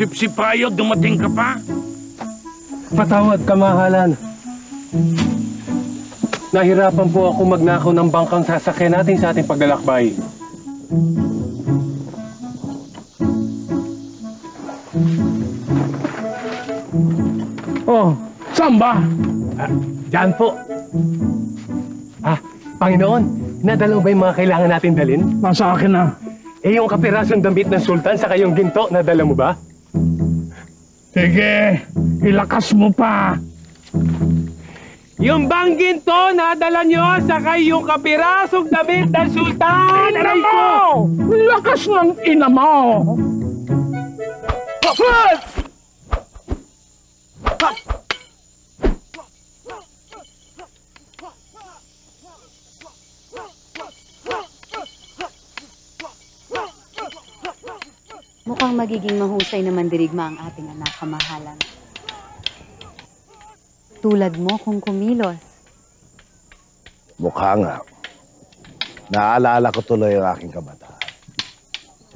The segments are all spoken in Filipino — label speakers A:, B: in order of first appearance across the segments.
A: Sipsipayo, dumating ka pa?
B: Patawad, kamahalan. Nahirapan po ako magnakaw ng bangkang sasakyan natin sa ating paglalakbay.
A: Oh, saan ba?
B: Diyan po. Panginoon, nadala ba yung mga kailangan natin dalhin?
A: Nasa akin na.
B: Yung kapirasong damit ng sultan sa kayong ginto, nadala mo ba?
A: Sige, ilakas mo pa.
B: Yung bang ginto, nadala nyo sa kayong kapirasong damit ng sultan!
A: Ina mo! Lakas ng ina mo!
C: Mukhang magiging mahusay na mandirigma ang ating anak, kamahalan. Tulad mo kung kumilos.
D: Mukha nga. Naalala ko tuloy ang aking kabataan.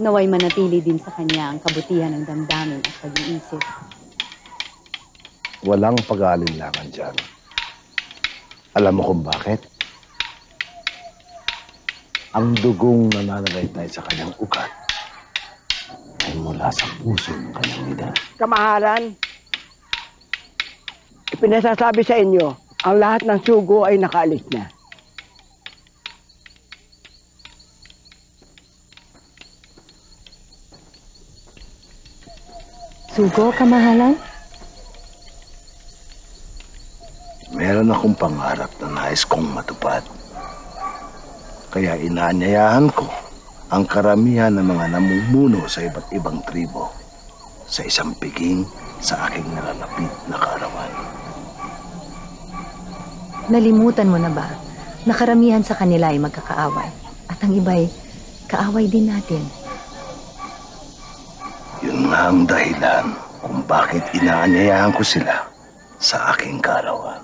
C: Naway manatili din sa kanya ang kabutihan ng damdamin at pag-iisip.
D: Walang pag-aalinlangan dyan. Alam mo kung bakit? Ang dugong nananagaytay sa kanyang ugat ay mula sa puso ng kanyang ina.
E: Kamahalan, ipinasasabi sa inyo, ang lahat ng sugo ay nakaalis na.
C: Sugo, kamahalan?
D: Meron akong pangarap na nais kong matupad. Kaya inaanyayahan ko ang karamihan ng mga namumuno sa iba't ibang tribo sa isang piging sa aking nalalapit na kaarawan.
F: Nalimutan mo na ba na karamihan sa kanila ay magkakaaway at ang iba'y kaaway din natin?
D: Yun nga ang dahilan kung bakit inaanyayahan ko sila sa aking kaarawan.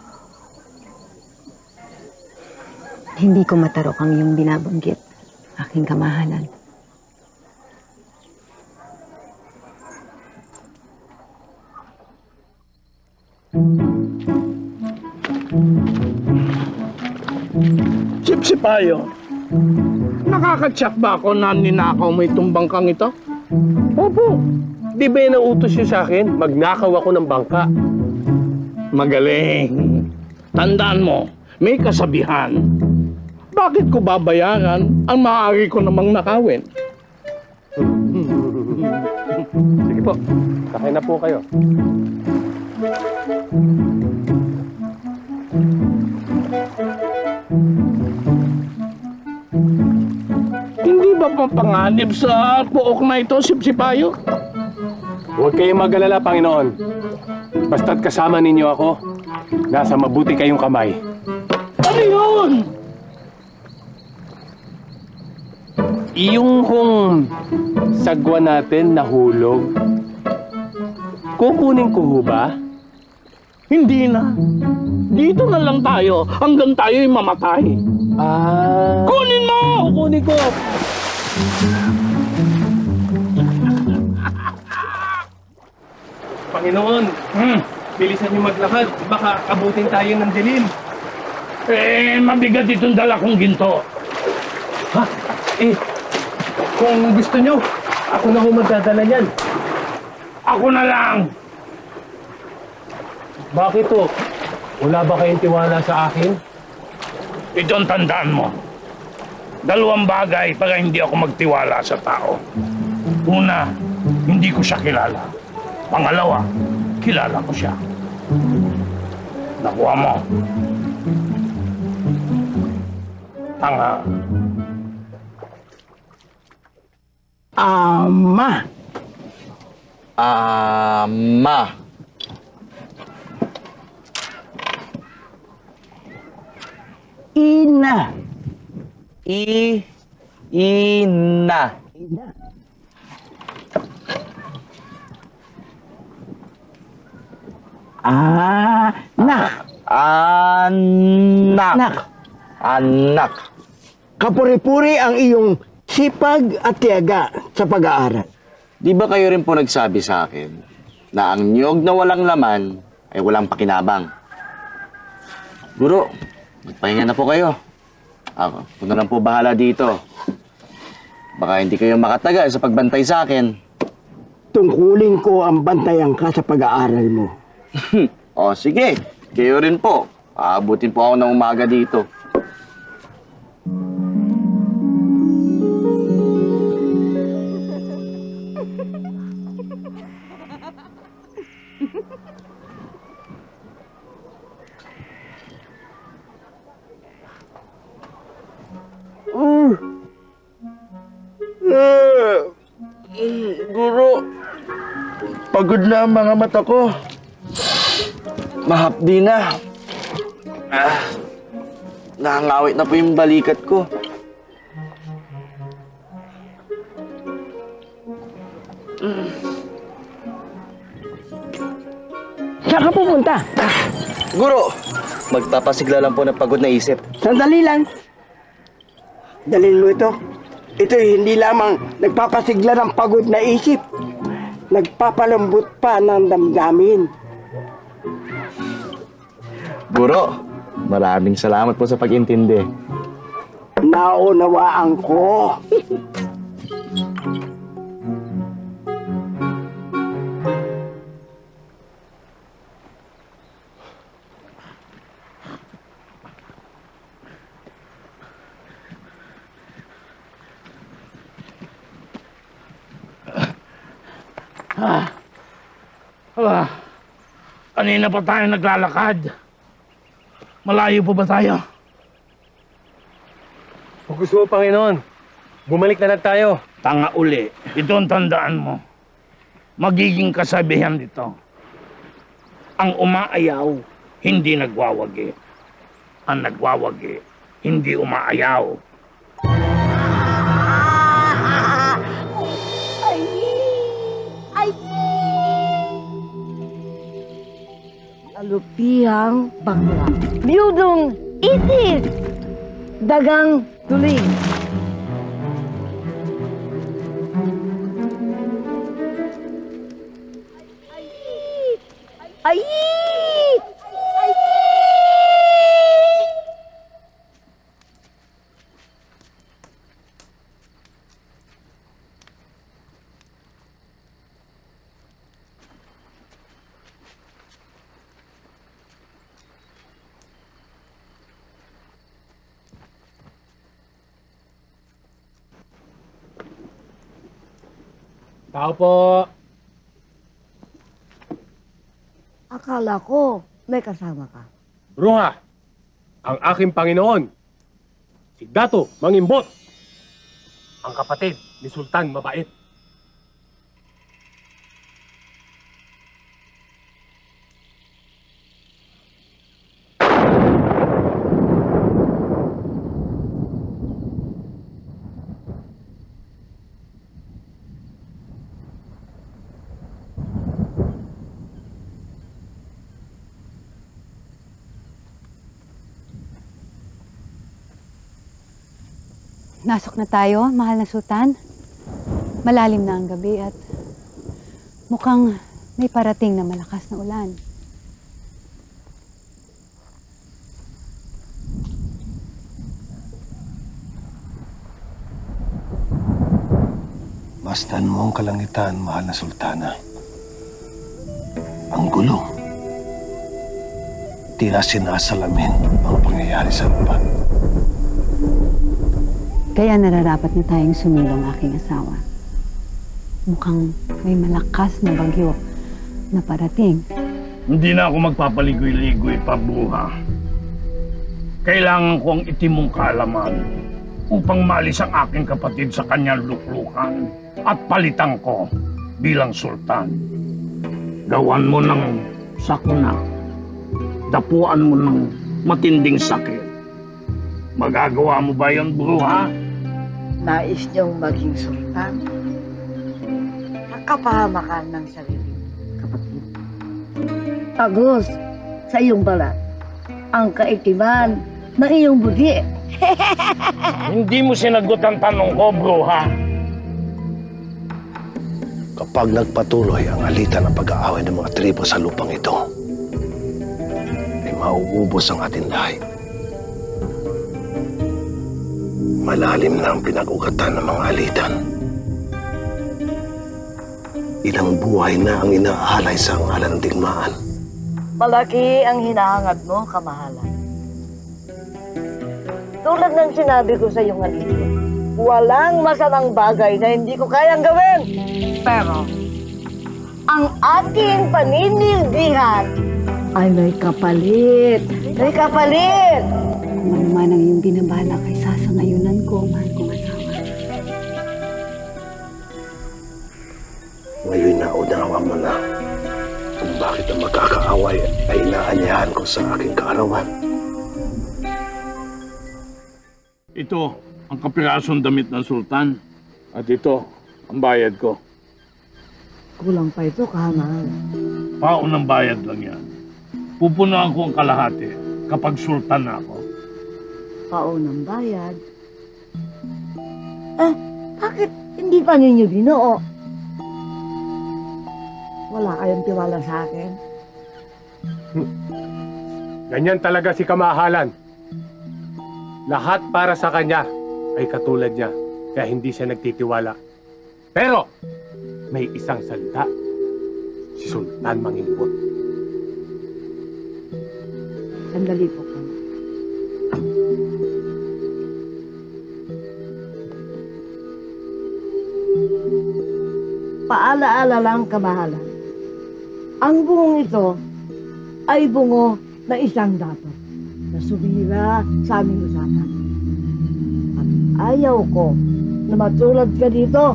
C: Hindi ko matarok ang iyong binabanggit, aking kamahalan.
A: Sipsipayo, nakakatsak ba ako na ninakaw mo itong bangkang ito?
B: Opo. Di ba nautos yun sa akin? Magnakaw ako ng bangka.
A: Magaling. Tandaan mo, may kasabihan. Bakit ko babayaran ang maaari ko namang nakawin?
B: Sige po, kakain na po kayo.
A: Hindi ba papanganib sa puok na ito, Sipsipayo?
B: Huwag kayong mag-alala, Panginoon. Basta't kasama ninyo ako, nasa mabuti kayong kamay.
A: Ano yun?
B: Yung kung sagwa natin nahulog, kukunin ko ho ba?
A: Hindi na. Dito na lang tayo hanggang tayo'y mamatay. Kunin mo!
B: Kukunin ko! Panginoon, bilisan niyo maglakad. Baka abutin tayo ng dilim.
A: Mabigat itong dala kong ginto.
B: Ha? Kung gusto nyo, ako na ho magdadala niyan.
A: Ako na lang.
B: Bakit to? Wala ba kayong tiwala sa akin?
A: Ito ang tandaan mo. Dalawang bagay pag hindi ako magtiwala sa tao. Una, hindi ko siya kilala. Pangalawa, kilala ko siya. Nakuha mo. Tanga.
E: Ama.
G: Ama.
E: Ina.
G: Ina.
E: Anak.
G: Anak.
E: Anak.
G: Anak.
E: Kapuri-puri ang iyong sipag at tiyaga sa pag-aaral.
G: Di ba kayo rin po nagsabi sa akin na ang niyog na walang laman ay walang pakinabang? Guro, magpahinga na po kayo. Ako na lang po bahala dito. Baka hindi kayo makatagal sa pagbantay sa akin.
E: Tungkulin ko ang bantayan ka sa pag-aaral mo.
G: O sige, kayo rin po. Aabutin po ako ng umaga dito.
E: Guro, pagod na ang mga mata ko.
G: Mahapdi na. Nakangawit na po yung balikat ko.
E: Saan ka pupunta?
G: Guro, magpapasigla lang po ng pagod na isip.
E: Sandali lang. Dalhin mo ito. Ito hindi lamang nagpapasigla ng pagod na isip. Nagpapalambot pa ng damdamin.
G: Guro, maraming salamat po sa pag-intindi.
E: Naunawaan ko.
A: Kanina pa tayo naglalakad. Malayo pa ba tayo?
B: Kung gusto mo, Panginoon, bumalik na lang tayo.
A: Tanga uli. Ito ang tandaan mo. Magiging kasabihan dito. Ang umaayaw, hindi nagwawagi. Ang nagwawagi, hindi umaayaw.
H: Alupihang bakla. Biyudong itik. Dagang tuling. Ay!
B: Tao po.
H: Akala ko may kasama ka.
B: Bruha, ang aking Panginoon, si Dato Mangimbot, ang kapatid ni Sultan Mabait.
C: Nasok na tayo, mahal na sultan. Malalim na ang gabi at mukhang may parating na malakas na ulan.
D: Bastan mo ang kalangitan, mahal na sultana. Ang gulo. Tila sinasalamin ang pangyayari sa lupa.
C: Kaya nararapat na tayong sumilong aking asawa. Mukhang may malakas na bagyo na parating.
A: Hindi na ako magpapaligoy-ligoy pa, Bruha. Kailangan ko ang itim mong kaalaman upang maalis ang aking kapatid sa kanyang luklukan at palitan ko bilang sultan. Gawan mo ng sakuna. Dapuan mo ng matinding sakit. Magagawa mo ba yun, Bruha?
H: Nais niyong maging sultan. Nakapahamakan ng sarili, kapatid. Agos sa iyong balat ang kaitiman ng iyong budi.
A: Hindi mo sinagot ang tanong ko, Bruha.
D: Kapag nagpatuloy ang alitan ng pag-aaway ng mga tribo sa lupang ito, ay mauubos ang ating lahi. Malalim na ang pinag-ugatan ng mga alitan. Ilang buhay na ang inaalay sa ngalan ng digmaan.
H: Malaki ang hinahangad mo, kamahalan. Tulad ng sinabi ko sa iyong halito, walang masamang bagay na hindi ko kayang gawin. Pero, ang ating paninilbihan ay may kapalit. May kapalit!
C: Kung ano man ang iyong binabala kay sasangayunan ko, mahal kong asawa.
D: Ngayon naunawa mo na kung bakit ang magkakaaway ay inaanyahan ko sa aking kaarawan.
A: Ito ang kapirasong damit ng sultan. At ito ang bayad ko.
H: Kulang pa ito, kamahalan.
A: Paon ng bayad lang yan. Pupunuan ko ang kalahati kapag sultan na ako.
H: Paunang bayad. Bakit hindi pa ninyo binuo? Wala kayong tiwala sa akin?
B: Ganyan talaga si kamahalan. Lahat para sa kanya ay katulad niya, kaya hindi siya nagtitiwala. Pero, may isang salita, si Sultan Mangimpot.
H: Sandali po ka. Paalaala lang, kamahalan. Ang bungong ito ay bungo na isang dato na sumira sa aming usapan. At ayaw ko na matulad ka dito.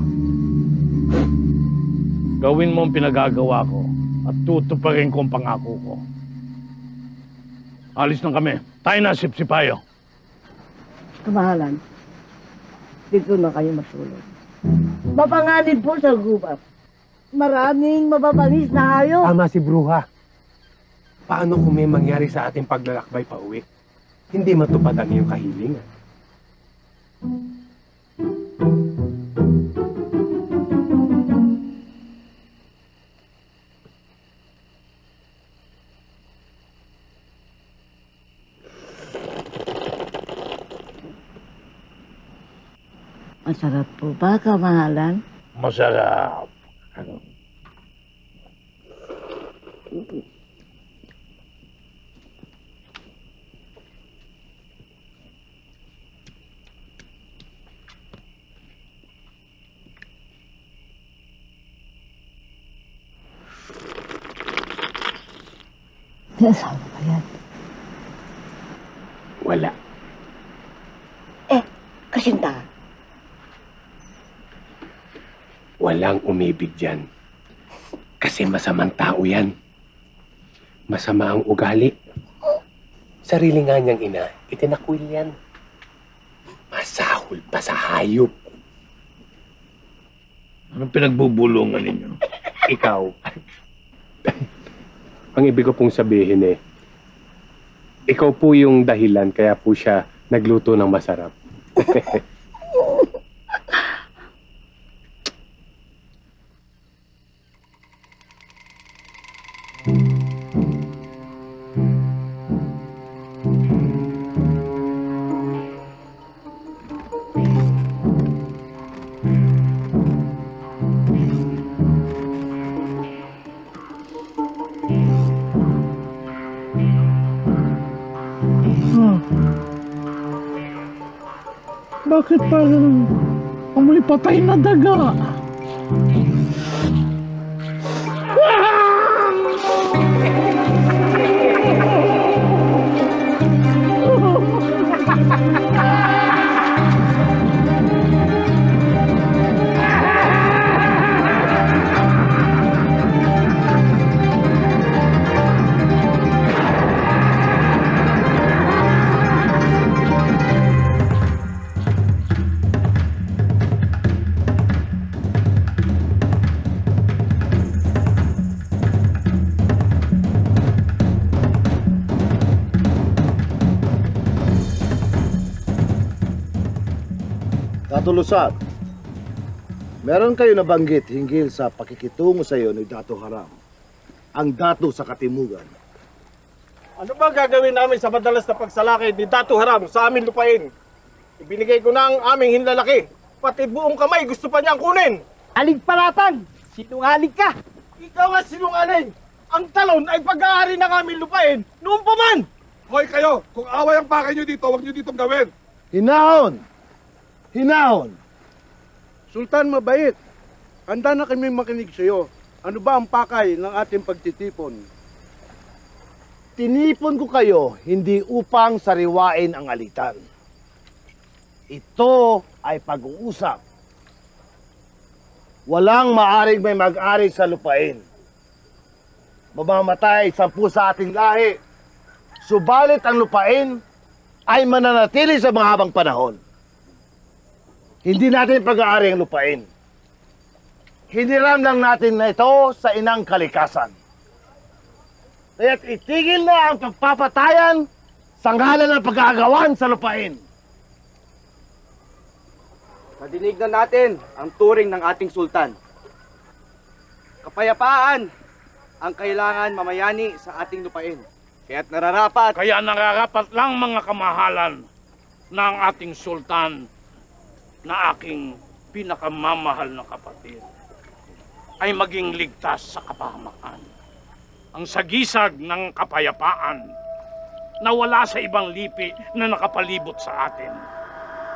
A: Gawin mo ang pinagagawa ko at tutuparin ko ang pangako ko. Alis na kami. Tayo na, Sipsipayo.
H: Kamahalan, dito na kayo matulog. Mapanganib po sa gubat. Maraming mababanis na hayop.
B: Tama si Bruha. Paano kung may mangyari sa ating paglalakbay pa uwi? Hindi matupad ang iyong kahilingan.
H: Masarap po ba, kamahalan?
A: Masarap.
H: Nasaan ba yan?
B: Wala.
H: Kasinta.
B: Walang umibig dyan. Kasi masamang tao yan. Masama ang ugali. Sarili nga niyang ina, itinakwil yan. Masahol pa sa hayop.
A: Anong pinagbubulungan ninyo?
B: Ikaw. Ang ibig ko pong sabihin ikaw po yung dahilan kaya po siya nagluto ng masarap.
A: Bakit parang amoy patay na daga?
D: Tulusan, meron kayo nabanggit hinggil sa pakikitungo sa iyo ni Dato Haram, ang dato sa Katimugan.
I: Ano ba gagawin namin sa madalas na pagsalakay ni Dato Haram sa aming lupain? Ibinigay ko na ang aming hinlalaki, pati buong kamay gusto pa niyang kunin.
E: Aligparatan! Sinungaling ka!
I: Ikaw nga sinungaling! Ang talon ay pag-aari ng aming lupain noon pa man!
J: Hoy kayo, kung away ang pakay nyo dito, huwag nyo ditong gawin.
D: Hinahon! Hinahon!
I: Sultan mabait, handa na kami makinig sa iyo. Ano ba ang pakay ng ating pagtitipon?
D: Tinipon ko kayo hindi upang sariwain ang alitan. Ito ay pag-uusap. Walang maaring may mag-ari sa lupain. Mamamatay 10 sa ating lahi. Subalit ang lupain ay mananatili sa mahabang panahon. Hindi natin pag-aari ang lupain. Hiniram lang natin na ito sa inang kalikasan. Kaya't itigil na ang pagpapatayan sa ngalan ng pag-aagawan sa lupain.
K: Nadinig na natin ang turing ng ating sultan. Kapayapaan ang kailangan mamayani sa ating lupain. Kaya't nararapat.
A: Kaya nararapat lang mga kamahalan ng ating sultan na aking pinakamamahal na kapatid ay maging ligtas sa kapahamakan. Ang sagisag ng kapayapaan na wala sa ibang lipi na nakapalibot sa atin.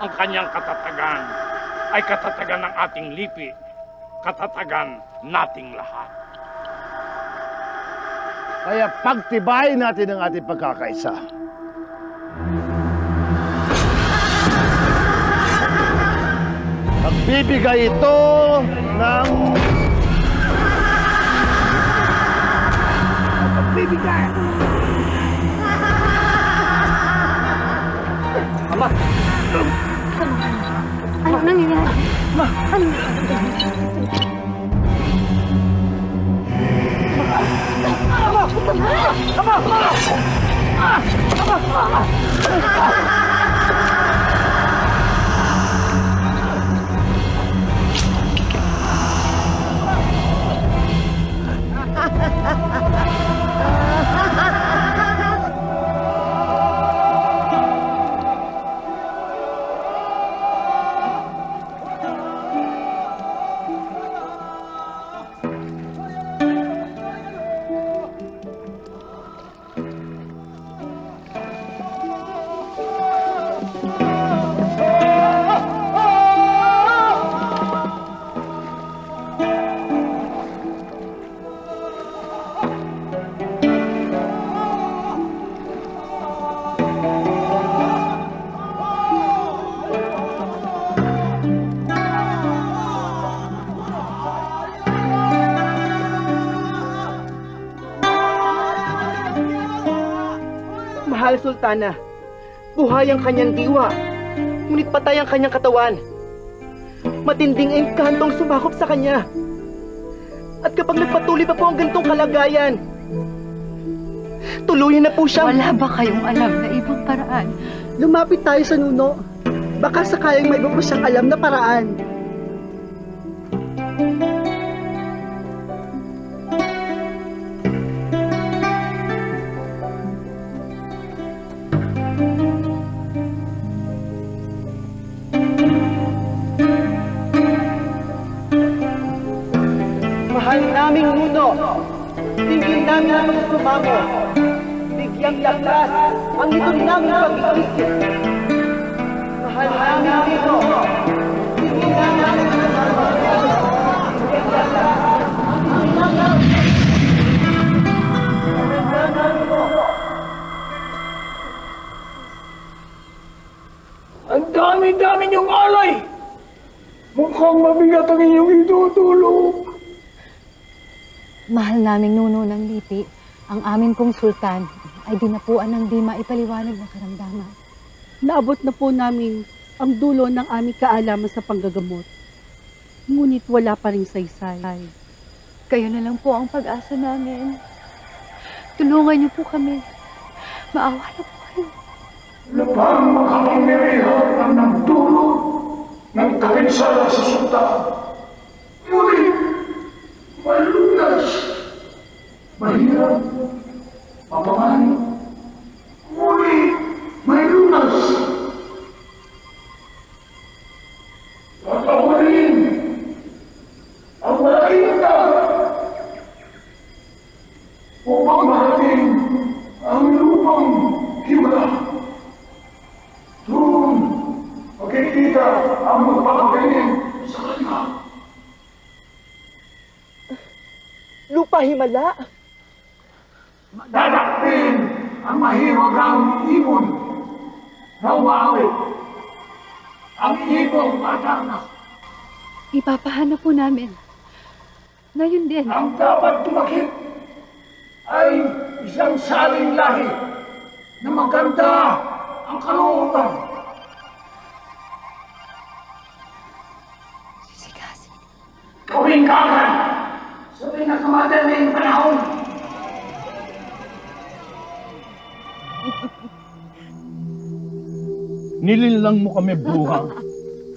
A: Ang kanyang katatagan ay katatagan ng ating lipi, katatagan nating lahat.
D: Kaya pagtibayin natin ang ating pagkakaisa. Magbibigay ito ng... Magbibigay!
K: Ama!
C: Ano nangyayari?
K: Ma!
C: Ano?
K: Ama! Ama! Mahal Sultana, buhay ang kanyang diwa, ngunit patay ang kanyang katawan. Matinding engkantong sumakop sa kanya. At kapag nagpatuloy pa po ang ganitong kalagayan, tuluyan na po siyang...
C: Wala ba kayong alam na ibang paraan?
E: Lumapit tayo sa nuno. Baka sakaling may iba pa siyang alam na paraan.
K: Mahal naming nuno, tingin namin ang magsumamo. Bigyang lakas ang ito naming pag-iisip. Mahal namin
A: dami niyong alay! Mukhang mabigat ang inyong idudulog.
C: Mahal naming nuno ng lipi, ang amin pong sultan ay dinapuan ng di maipaliwanag na karamdaman.
L: Naabot na po namin ang dulo ng aming kaalaman sa panggagamot. Ngunit wala pa rin saysay.
C: Kayo na lang po ang pag-asa namin. Tulungan niyo po kami. Maawa na po kayo.
A: Labang makapangyarihan ang nagdulot ng kapinsala sa sultan. Ngunit, malunas, mahirap, mapamani. Ngunit, may lunas. Patawarin ang malaking dagat upang mahating ang lupang himala. Doon, makikita ang magpapagaling sa kanya.
K: Lupa himala?
A: Dadakpin ang mahiwagang ibon na umawit. Ang ibong Adarna.
C: Ipapahanap po namin. Ngayon din.
A: Ang dapat tumakip ay isang saling lahi na maganda ang kalooban.
C: Sisigasi.
A: Gawing kagad sa pinakamadaling panahon. Nilinlang mo kami, bruha.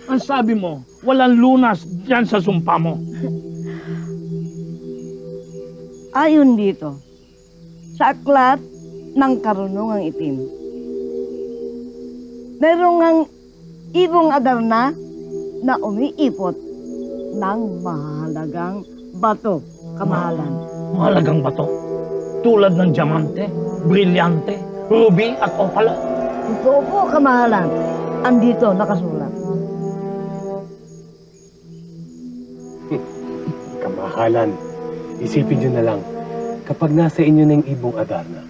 A: Ang sabi mo, walang lunas dyan sa sumpa mo.
H: Ayon dito, sa aklat ng karunungang itim, meron ngang ibong Adarna na umiipot ng mahalagang bato, kamahalan.
A: Mahalagang bato? Tulad ng diamante, brilyante, ruby at opala?
H: Ito po, kamahalan. Andito nakasulat.
B: Kamahalan, isipin nyo na lang, kapag nasa inyo na yung ibong Adarna,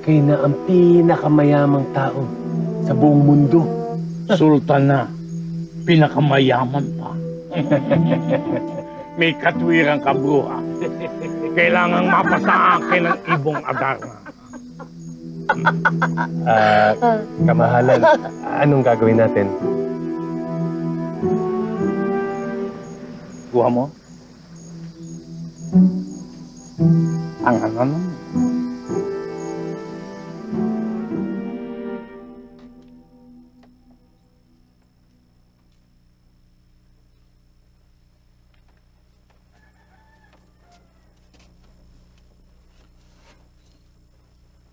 B: kayo na ang pinakamayamang tao sa buong mundo.
A: Sultan na, pinakamayaman pa. May katwirang ka, bruha. Kailangang mapasa akin ang ibong Adarna.
B: Kamahalan, anong gagawin natin?
A: Kuha mo? Ang ano?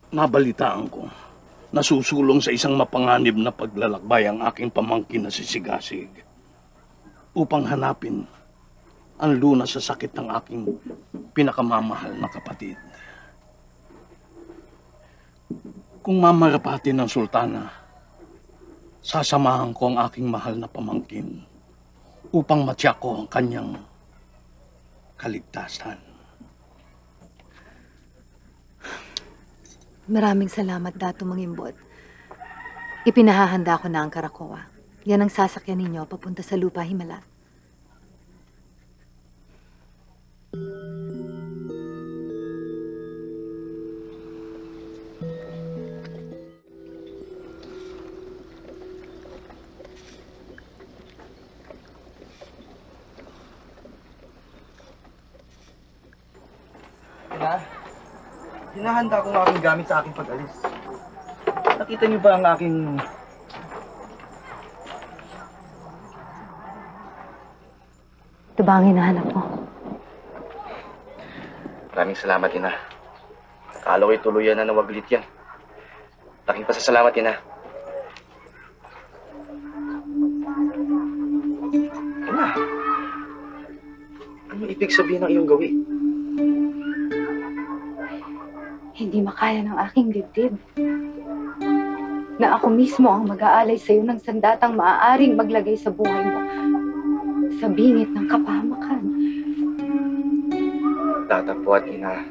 A: Nabalitaan ko, nasusulong sa isang mapanganib na paglalakbay ang aking pamangkin na si Sigasig upang hanapin ang lunas sa sakit ng aking pinakamamahal na kapatid. Kung mamarapatin ng sultana, sasamahan ko ang aking mahal na pamangkin upang matyak ko ang kanyang kaligtasan.
F: Maraming salamat, Dato Mangimbot. Ipinahahanda ko na ang Karakoa. Yan ang sasakyan ninyo papunta sa Lupa Himala.
K: Hinahanda ko ang aking gamit sa aking pag-alis. Nakita niyo ba ang aking...
F: Ito ba ang hinahanap mo?
K: Maraming salamat, Ina. Akala ko'y tuluyan na nawaglit yan. Laking pasasalamat, Ina. Ina, ano ibig sabihin ng iyong gawi?
C: Hindi makaya ng aking dibdib na ako mismo ang mag-aalay sa iyo ng sandatang maaaring maglagay sa buhay mo sa bingit ng kapahamakan.
K: Tatagpuan, Ina.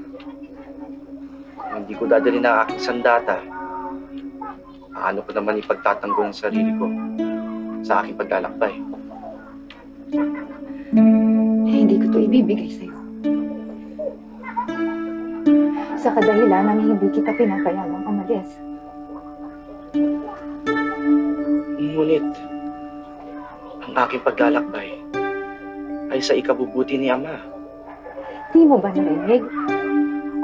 K: Kung hindi ko dadalhin ang aking sandata, paano ko naman ipagtatanggol ang sarili ko
G: sa aking paglalakbay.
C: Hindi ko to ibibigay sa'yo. Sa kadahilan ng hindi kita pinapayagang umalis.
G: Ngunit, ang aking paglalakbay ay sa ikabubuti ni Ama.
C: Di mo ba narinig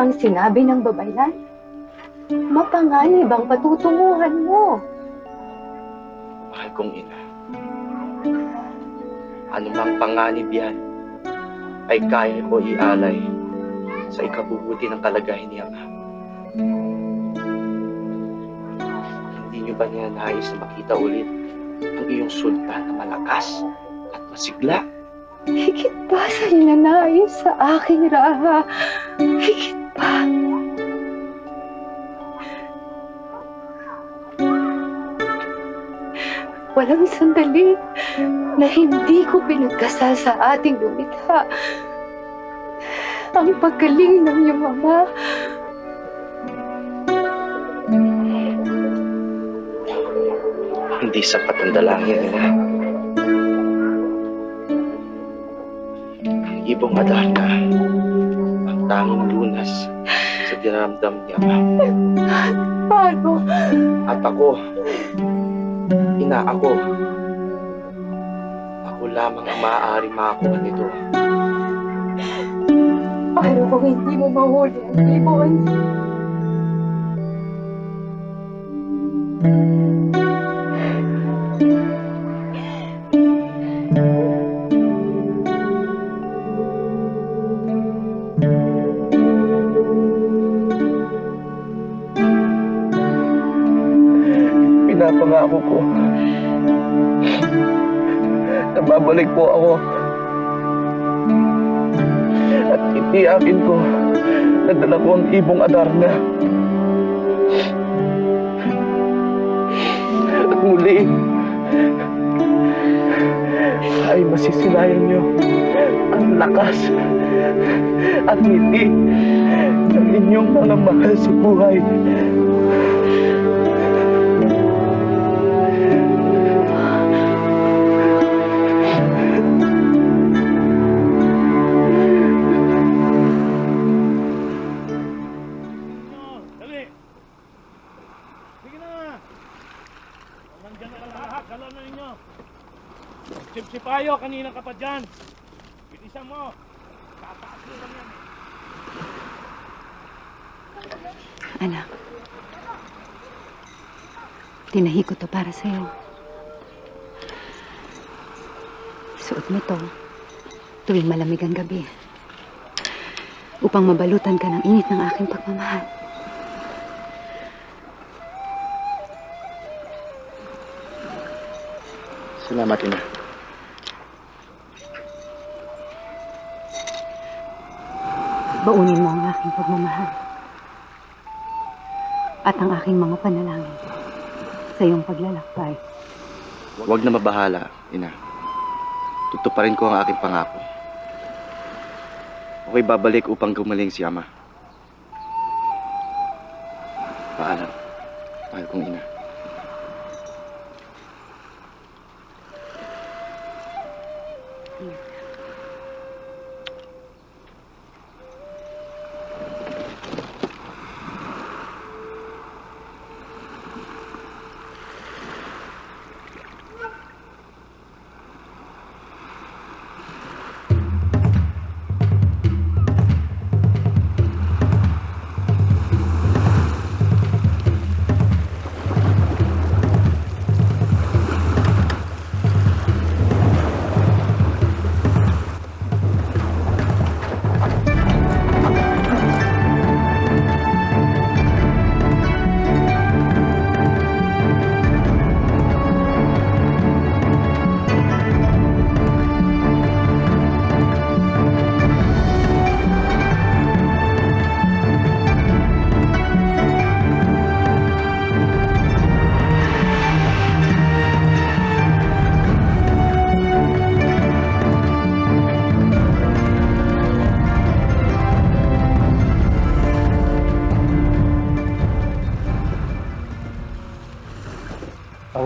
C: ang sinabi ng babaylan? Mapanganib ang patutunguhan mo.
G: Mahal kong ina, anumang panganib yan ay kaya ko ialay sa ikabubuti ng kalagayan ni Ama. Hindi niyo ba niya nais na makita ulit ang iyong sultan na malakas at masigla?
C: Higit pa sa ninanais sa aking Raha. Higit pa. Walang sandali na hindi ko pinagkasal sa ating lumikha ang paggaling ng iyong ama.
G: Hindi sapat ang dalangin nila. Ang ibong Adarna ang tanging lunas sa dinaramdam ni Ama.
C: Paano?
G: At ako, ina, ako lamang ang maaaring makakuha nito.
C: Paano kung hindi mo mahuli ang ibon?
I: Pinapangako ko na babalik po ako at itiyakin ko na dala ko ang ibong Adarna. At muli ay masisilayan niyo ang lakas at ngiti ng inyong mga mahal sa buhay.
A: Sipsipayo, kanina ka pa dyan. Bilisan mo. Tataas mo lang yan.
C: Anak, tinahi ko to para sa'yo. Suot mo to tuwing malamig ang gabi upang mabalutan ka ng init ng aking pagmamahal.
G: Salamat, ina.
C: Baunin mo ang aking pagmamahal at ang aking mga panalangin sa iyong paglalakbay.
G: Huwag na mabahala, ina. Tutuparin ko ang aking pangako. Ako'y babalik upang gumaling si Ama. Paalam, mahal kong ina.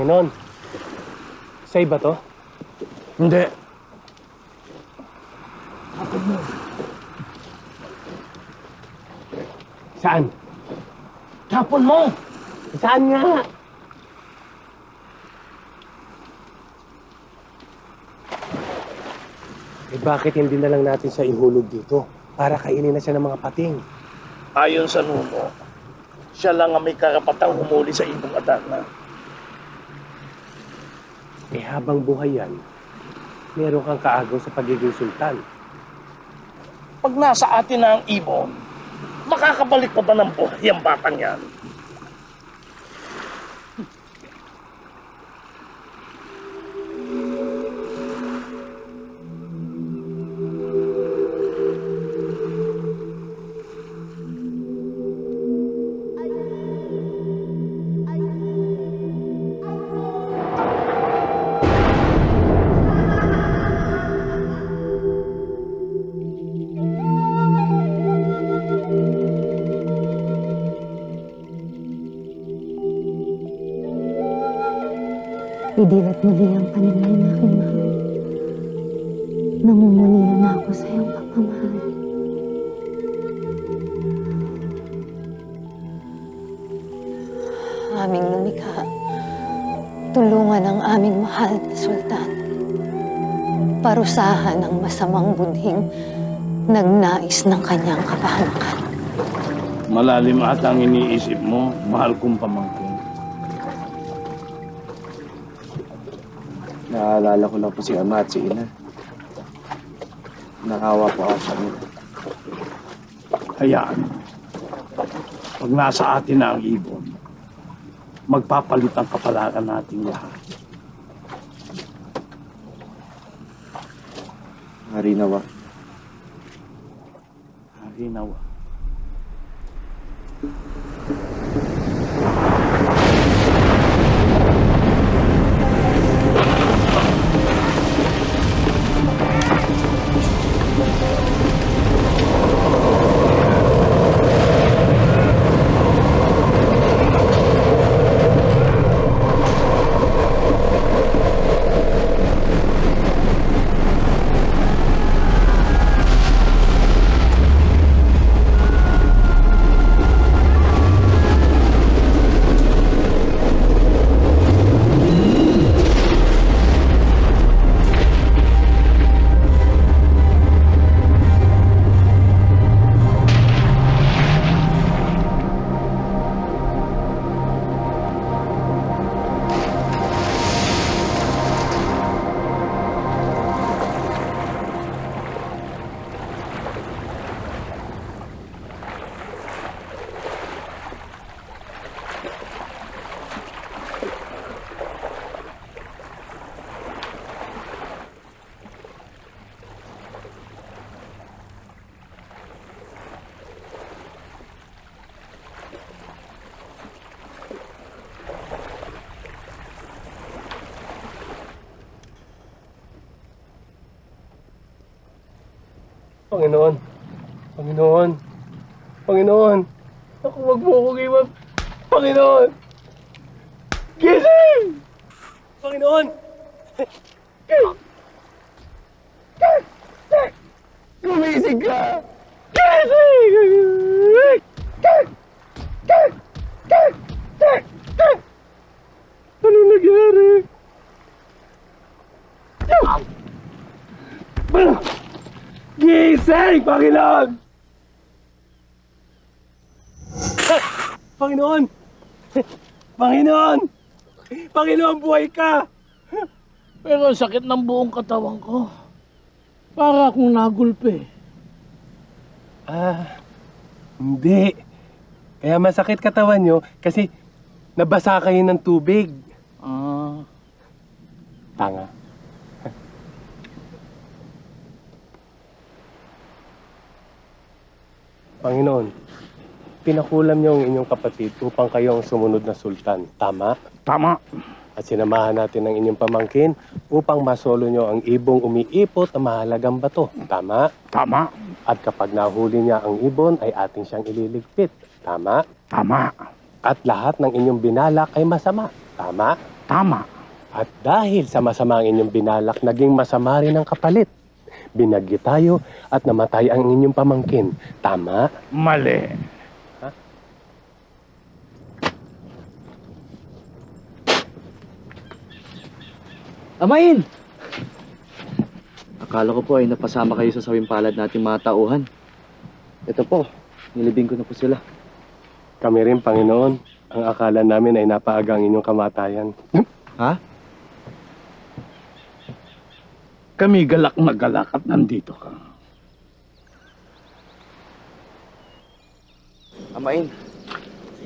B: Panginoon, sa Sa iba to?
A: Hindi.
B: Saan?
A: Tapon mo!
B: Saan nga? Eh bakit hindi na lang natin siya ihulog dito? Para kainin na siya ng mga pating.
A: Ayon sa nuno, siya lang ang may karapatang humuli sa ibong Adarna.
B: Eh habang buhay yan, meron kang kaagaw sa pagiging sultan.
A: Pag nasa atin na ang ibon, makakabalik pa ba ng buhay ang batang yan?
F: Idilat muli ang paningin ng aking mahal. Namumuli na ako sa iyong pagmamahal. Aming lumikha, tulungan ang aming mahal na sultan. Parusahan ang masamang budhing nagnais ng kanyang kapahamakan.
A: Malalim ata ang iniisip mo, mahal kong pamangkin.
G: Naalala ko lang po si Ama at si Ina. Nakawa po ako sa nila.
A: Hayaan mo. Pag nasa atin na ang ibon, magpapalit ang kapalaran nating lahat.
G: Harinawa.
A: Harinawa.
B: Panginoon! Panginoon! Panginoon! Ako, wag mo akong iwan! Panginoon! Gising! Panginoon! Gumising ka! Gising! Ano nangyari? Gising! Panginoon! Panginoon! Panginoon! Panginoon, buhay ka!
A: Pero ang sakit ng buong katawan ko. Para akong nagulpe.
B: Hindi. Kaya masakit katawan nyo kasi nabasa kayo ng tubig. Tanga. Panginoon, pinakulam niyo ang inyong kapatid upang kayo ang sumunod na sultan. Tama?
A: Tama.
B: At sinamahan natin ang inyong pamangkin upang masolo niyo ang ibong umiipot na mahalagang bato. Tama?
A: Tama.
B: At kapag nahuli niya ang ibon, ay ating siyang ililigpit. Tama?
A: Tama.
B: At lahat ng inyong binalak ay masama. Tama?
A: Tama.
B: At dahil sa masamang inyong binalak, naging masama rin ang kapalit. Binagyo tayo at namatay ang inyong pamangkin. Tama?
A: Mali.
B: Ha?
G: Amain! Akala ko po ay napasama kayo sa sawimpalad nating mga tauhan. Ito po, nilibing ko na po sila.
B: Kami rin, Panginoon. Ang akala namin ay napaaga ang inyong kamatayan.
G: Ha?
A: Kami galak na galak at nandito ka.
G: Amain,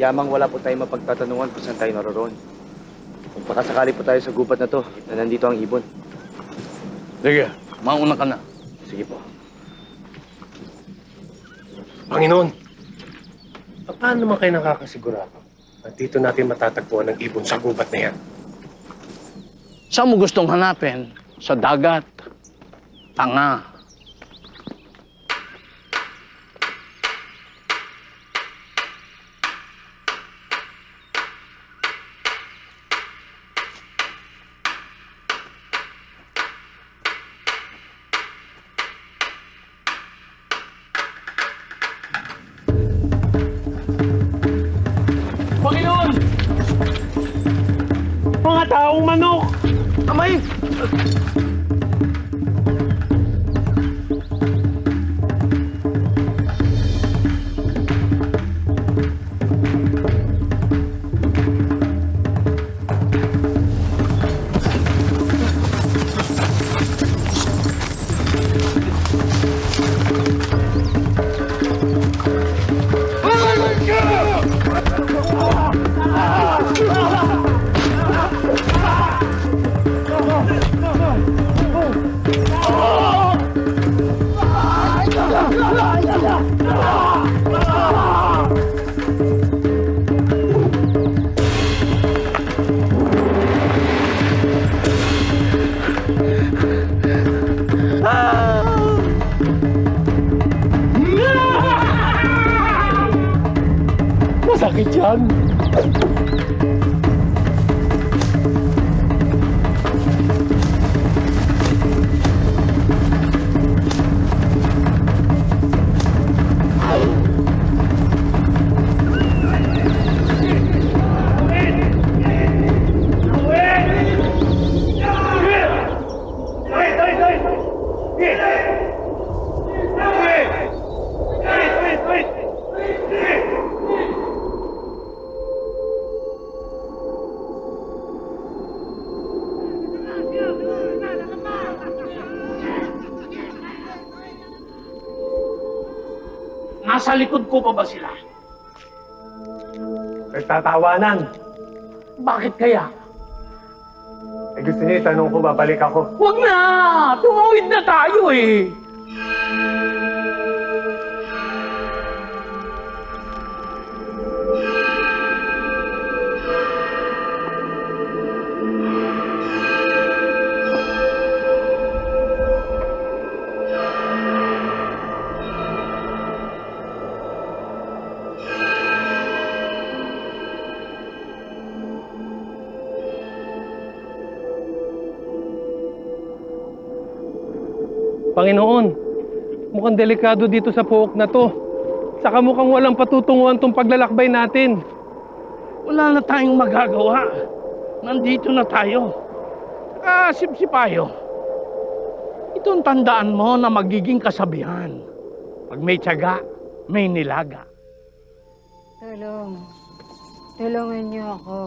G: yamang wala po tayong mapagtatanungan kung saan tayo naroroon. Kung pakasakali po tayo sa gubat na to, na nandito ang ibon.
A: Sige, mauna ka na.
G: Sige po.
B: Panginoon, paano naman kayo nakakasigurado na dito natin matatagpuan ang ibon sa gubat na yan?
A: Saan mo gustong hanapin? Sa dagat? Tanga.
I: Panginoon! Mga taong manok! Amay!
B: Masakit yan!
A: Nasa likod ko pa ba sila?
B: Nagtatawanan.
A: Bakit kaya?
B: Eh, gusto niyo itanong ko, babalik ako.
A: Huwag na! Tumawid na tayo eh!
B: Panginoon, mukhang delikado dito sa puok na to. Saka mukhang walang patutunguhan tong paglalakbay natin.
A: Wala na tayong magagawa. Nandito na tayo. Sipsipayo. Itong tandaan mo na magiging kasabihan. Pag may tiyaga, may nilaga.
C: Tulungan niyo ako.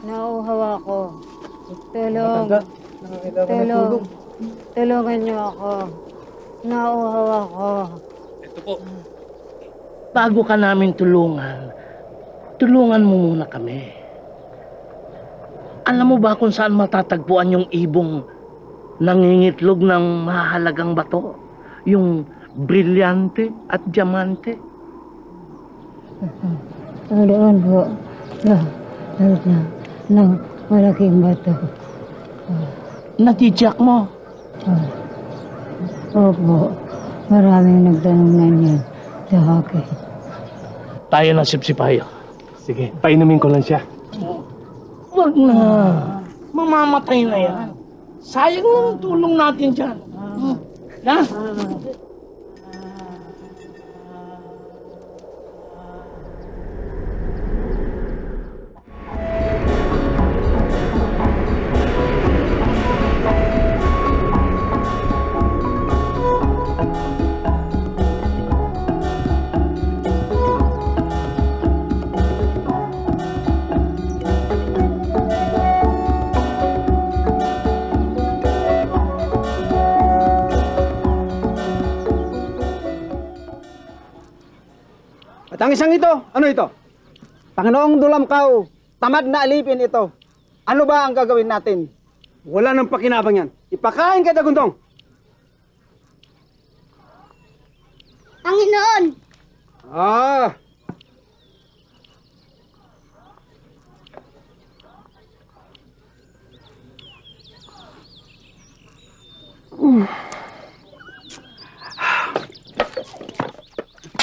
C: Nauuhaw ako. Tulungan niyo ako. Nauuhaw ako.
B: Ito po.
A: Bago ka namin tulungan mo muna kami. Alam mo ba kung saan matatagpuan yung ibong nangingitlog ng mahalagang bato? Yung brilyante at diamante?
C: Doon po. Ng malaking bato.
A: Natityak mo?
C: Opo. Maraming nagtanong na niyan sa akin.
A: Tayo na, Sipsipayo.
B: Sige, painumin ko lang siya.
A: Wag na. Mamamatay na yan. Sayang lang ang tulong natin dyan. Na?
K: At ang isang ito, ano ito? Panginoong Dulamkaw, tamad na alipin ito. Ano ba ang gagawin natin? Wala nang pakinabang yan. Ipakain kay Dagundong.
M: Panginoon!
K: Ah!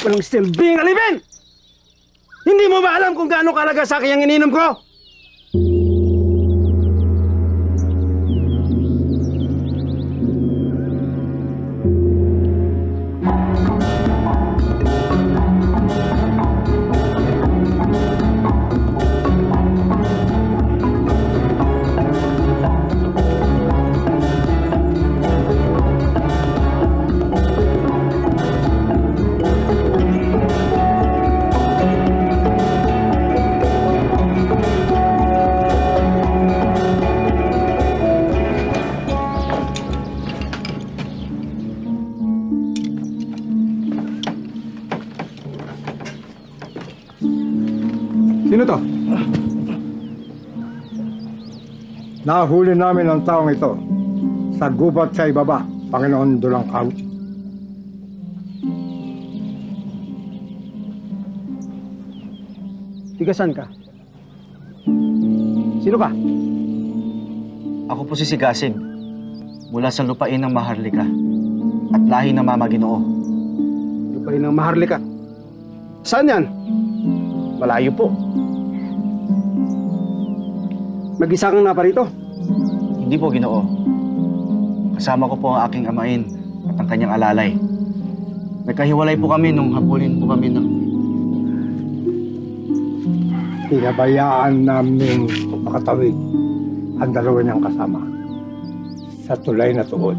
K: Walang silbing alipin! Hindi mo ba alam kung gaano kalaga sa akin ang ininom ko? Sino to?
N: Nahuli namin ang taong ito sa gubat sa ibaba, Panginoon Dulamkaw.
K: Tigasan ka? Sino ka?
G: Ako po si Sigasig, mula sa lupain ng Maharlika at lahi ng Mama Ginoo.
K: Lupain ng Maharlika? Saan yan?
G: Malayo po.
K: Mag-isa kang naparito?
G: Hindi po, Ginoo. Kasama ko po ang aking amain at ang kanyang alalay. Nagkahiwalay po kami nung habulin po kami ng...
N: Pinabayaan namin makatawid ang dalawa niyang kasama sa tulay na tuhod,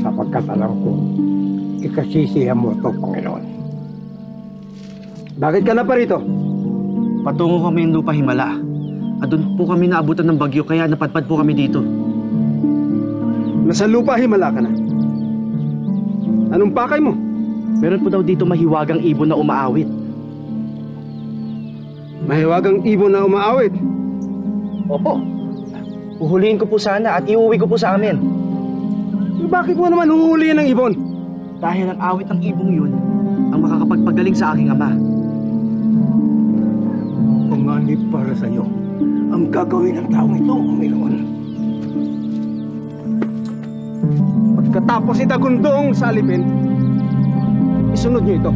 N: sapagkat alam ko, ikasisihan mo ito, Panginoon.
K: Bakit ka na parito?
G: Patungo kami ng lupa himala. At doon po kami naabutan ng bagyo, kaya napadpad po kami dito.
K: Nasa lupa himala ka na? Anong pakay mo?
G: Meron po daw dito mahiwagang ibon na umaawit.
K: Mahiwagang ibon na umaawit?
G: Opo. Uhulihin ko po sana at iuwi ko po sa amin.
K: Bakit mo naman huhulihin ng ibon?
G: Dahil ang awit ng ibong yun ang makakapagpagaling sa aking ama.
N: Panganib para sa iyo ang gagawin ng taong ito, Panginoon.
K: Pagkatapos si Dagundong sa alipin, isunod niyo ito.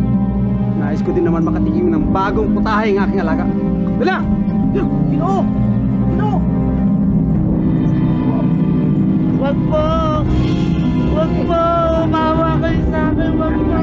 K: Nais ko din naman makatikim ng bagong putahe ng aking alaga. Dala!
A: Ginoo! Ginoo! Wag po! Wag po! Maawa kayo sa akin! Wag po!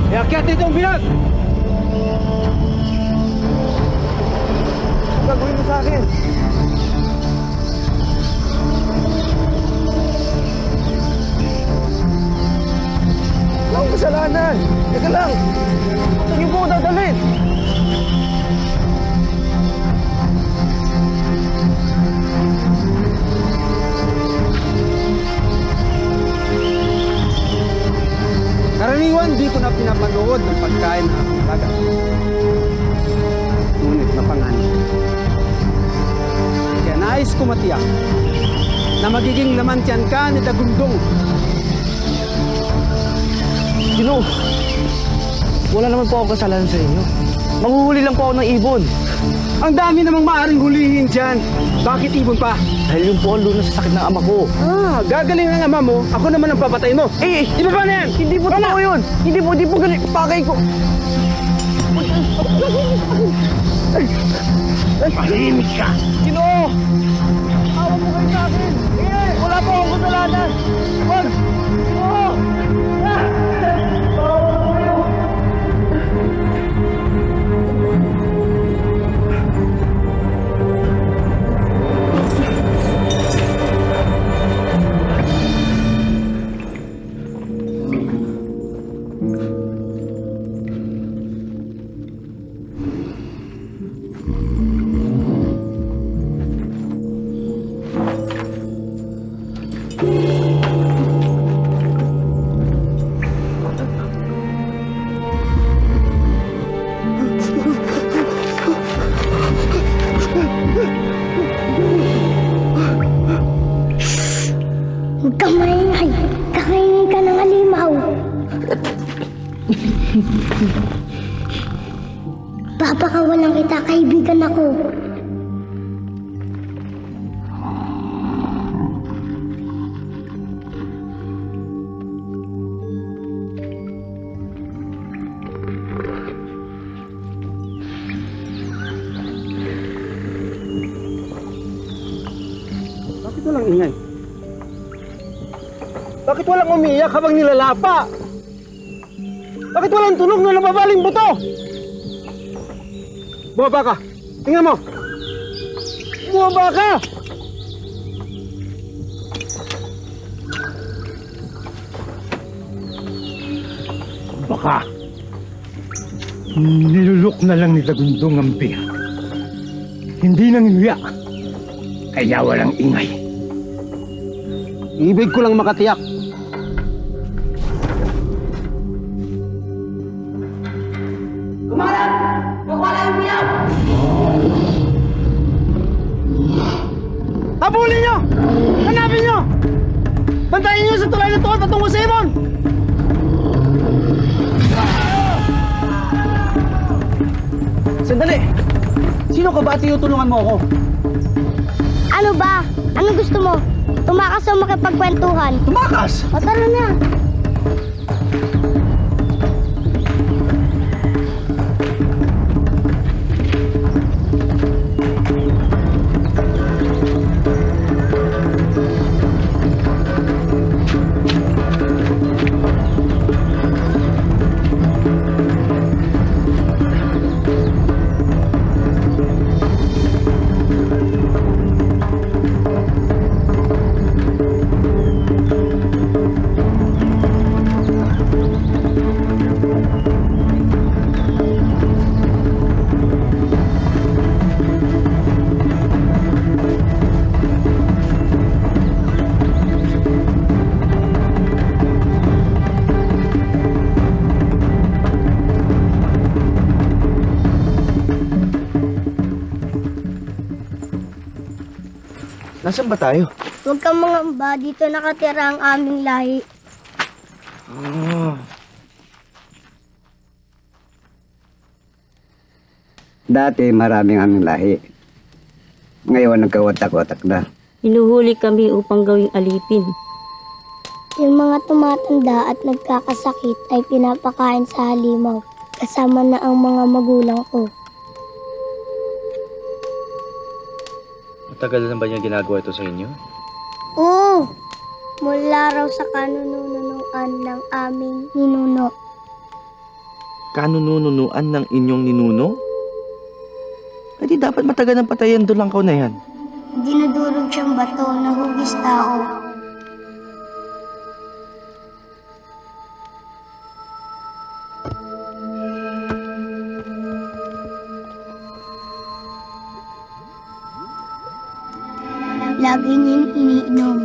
K: Iakyat dito ang binag! Ang gagawin mo sa akin? Wala akong kasalanan. Teka lang. Saan niyo po ako dadalhin? Karaniwan, di ko na pinapanood ng pagkain ng aking alaga.
M: ko matiyak na magiging namantyan ka ni Dagundong.
G: Ginoo, wala naman po akong kasalanan sa inyo. Manghuhuli lang po ako ng ibon.
M: Ang dami namang maaaring hulihin dyan. Bakit ibon pa?
G: Dahil yung po ang lunas sa sakit ng ama ko.
M: Ah, gagaling ang ama mo. Ako naman ang papatay mo. Di ba na yan?
G: Hindi po totoo yun. Hindi po ganun. Pakay ko.
A: Mahimik ka.
G: Ginoo! Awa mo kayo sa akin. Wala po akong kasalanan. Wag! Ginoo!
O: Huwag kang maingay. Kakainin ka ng halimaw. Papakawalan kita, kaibigan ako.
M: Bakit walang ingay? Bakit walang umiiyak habang nilalapa? Bakit walang tunog na nababaling buto? Bumaba ka! Tingnan mo! Bumaba ka!
N: Baka nilulok na lang ni Dagundong ang biya. Hindi nanginuya. Kaya walang ingay.
M: Ibig ko lang makatiyak.
O: Kumalat! Wala yung biyaw!
M: Habulin nyo! Hanapin nyo! Bantayin nyo sa tulay na to at patungo sa ibon!
G: Sandali! Sino ka ba at tinutulungan mo ako?
O: Ano ba? Ano gusto mo? Tumakas o makipagkwentuhan?
G: Tumakas?
O: O tara na!
G: Nasaan ba tayo?
O: Huwag kang mangamba, dito nakatira ang aming lahi.
P: Dati maraming aming lahi. Ngayon nagkawatak-watak na.
Q: Hinuhuli kami upang gawing alipin.
O: Yung mga tumatanda at nagkakasakit ay pinapakain sa halimaw. Kasama na ang mga magulang ko.
R: Matagal na ba niya ginagawa ito sa inyo?
O: Oo! Mula raw sa kanununuan ng aming ninuno.
R: Kanununuan ng inyong ninuno? Eh di dapat matagal ng patayan doon lang ko na yan.
O: Dinudurog siyang bato na hugis tao. Lagi niyang iniinom.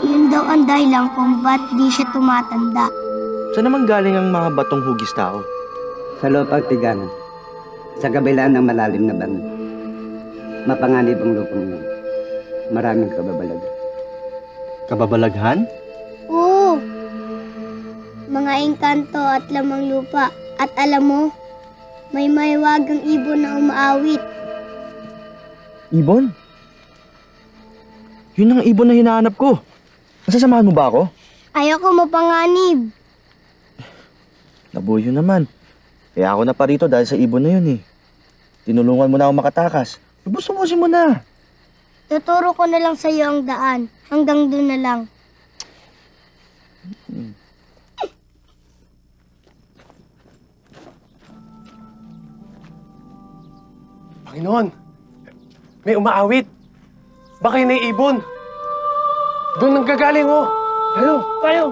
O: Yun daw ang dahilan kung ba't di siya tumatanda.
R: Saan naman galing ang mga batong hugis tao?
P: Sa lupang tiganan. Sa kabila ng malalim na banan. Mapanganib ang lupang yun. Maraming kababalag.
R: Kababalaghan?
O: Oo. Mga engkanto at lamang lupa. At alam mo, may mahiwagang ibon na umaawit.
R: Ibon? Yun ang ibon na hinahanap ko. Nasasamahan mo ba ako?
O: Ayoko mapanganib.
R: Nabuyo naman. Kaya ako na pa rito dahil sa ibon na yun eh. Tinulungan mo na ako makatakas. Lubos-lubosin mo na.
O: Tuturo ko na lang sa iyo ang daan. Hanggang doon na lang.
B: Panginoon, may umaawit. Baka yun ay ibon. Doon nang gagaling, oh. Tayo, tayo.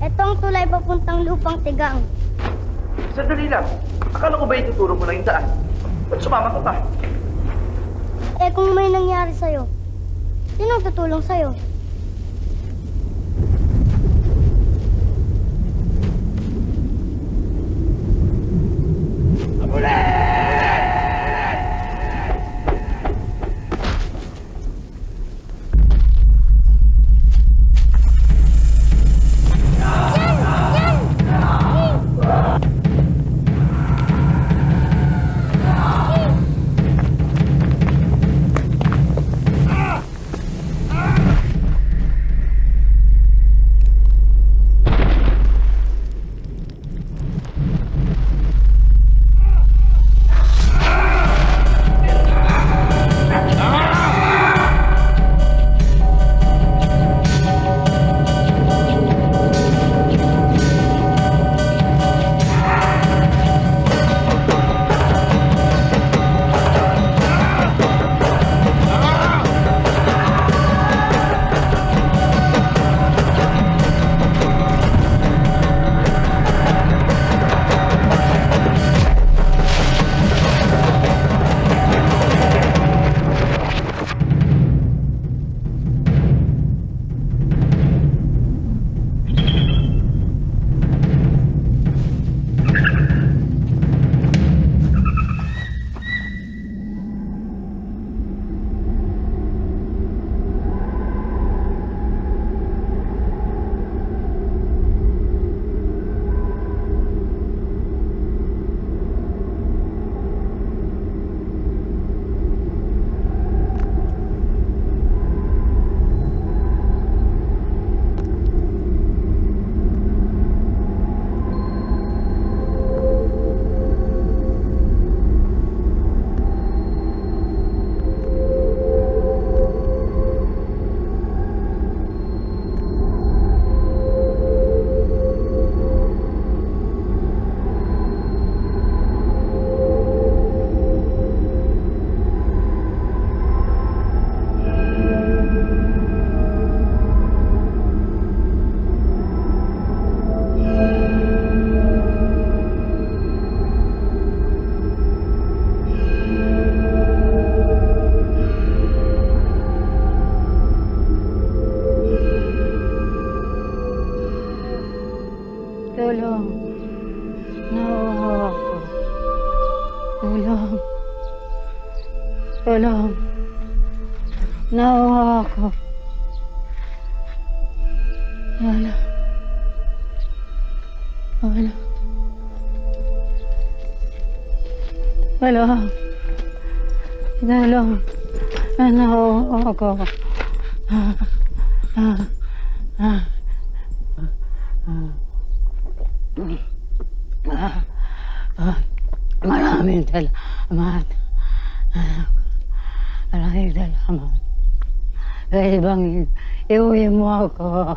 O: Etong tulay papuntang lupang tigang.
R: Sandali lang. Akala ko ba ituturo mo lang yung daan? Ba't sumama ka pa?
O: Eh kung may nangyari sa'yo, sinong tutulong sa'yo?
C: Tulong. Nawawa ako. Tulong. Tulong. Nawawa ako. Wala. Wala. Wala. Tulong.
S: ako. Maraming salamat. Maraming salamat. Pwede bang iuwi mo ako?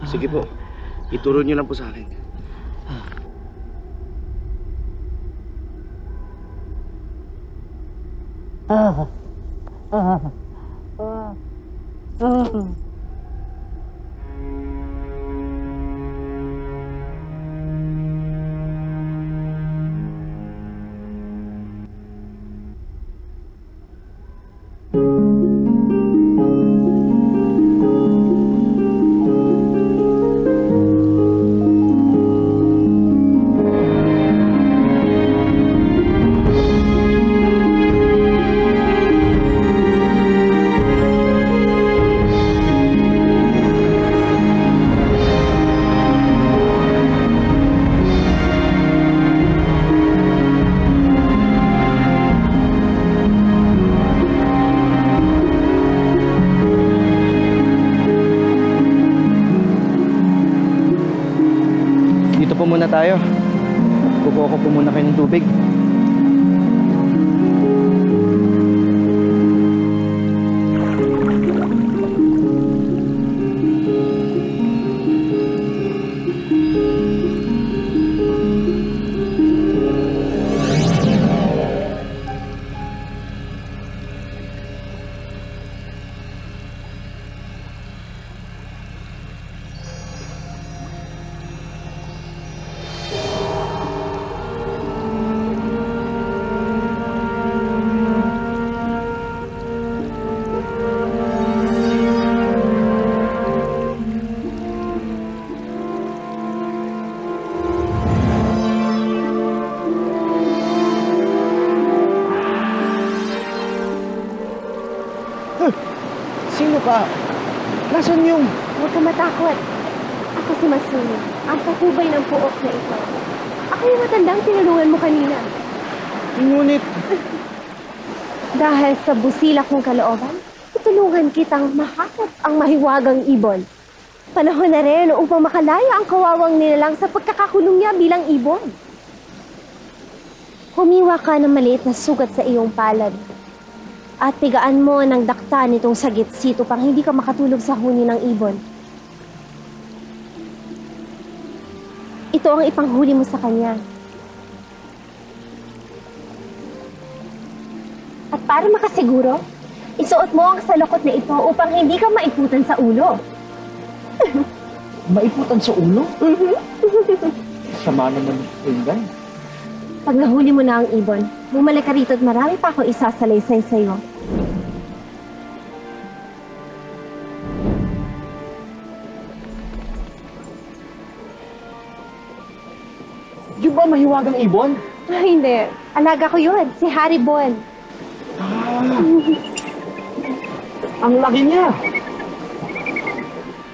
R: Sige po. Ituro niyo lang po sa akin. Muna tayo. Kukuha ko po muna kayo ng tubig. Sino ka? Nasaan yung...
O: Huwag ka matakot. Ako si Masumi, ang patubay ng puok na ito. Ako yung matandang tinulungan mo kanina.
R: Ngunit...
O: Dahil sa busilak mong kalooban, tutulungan kitang mahakot ang mahiwagang ibon. Panahon na rin upang makalaya ang kawawang nilalang sa pagkakakulong niya bilang ibon. Humiwa ka ng maliit na sugat sa iyong palad. At pigaan mo ng dakta nitong sagit-sito pang hindi ka makatulog sa huni ng ibon. Ito ang ipanghuli mo sa kanya. At para makasiguro, isuot mo ang salukot na ito upang hindi ka maiputan sa ulo.
R: Maiputan sa ulo? Sama naman yung gan.
O: Pag nahuli mo na ang ibon, bumalik ka rito at marami pa akong isasalaysay sa'yo.
R: Yung ba mahiwagang ibon?
O: Hindi. Alaga ko yun, si Harry Bon.
R: Ang laki niya!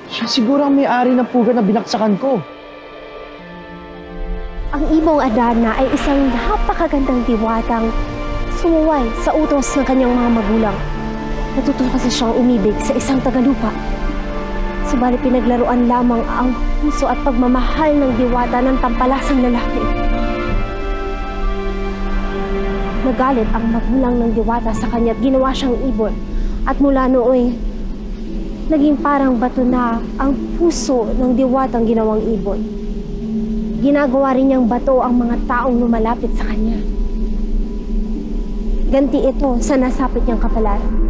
R: Siya siguro ang may-ari ng puga na binaksakan ko.
O: Ang ibong Adana ay isang napakagandang diwatang sumuway sa utos ng kanyang mga magulang. Natuto kasi siyang umibig sa isang tagalupa. Subalit pinaglaruan lamang ang puso at pagmamahal ng diwata ng tampalasang lalaki. Nagalit ang magulang ng diwata sa kanya at ginawa siyang ibon. At mula nooy, naging parang bato na ang puso ng diwatang ginawang ibon. Ginagawa rin niyang bato ang mga taong lumalapit sa kanya. Ganti ito sa nasapit niyang kapalaran.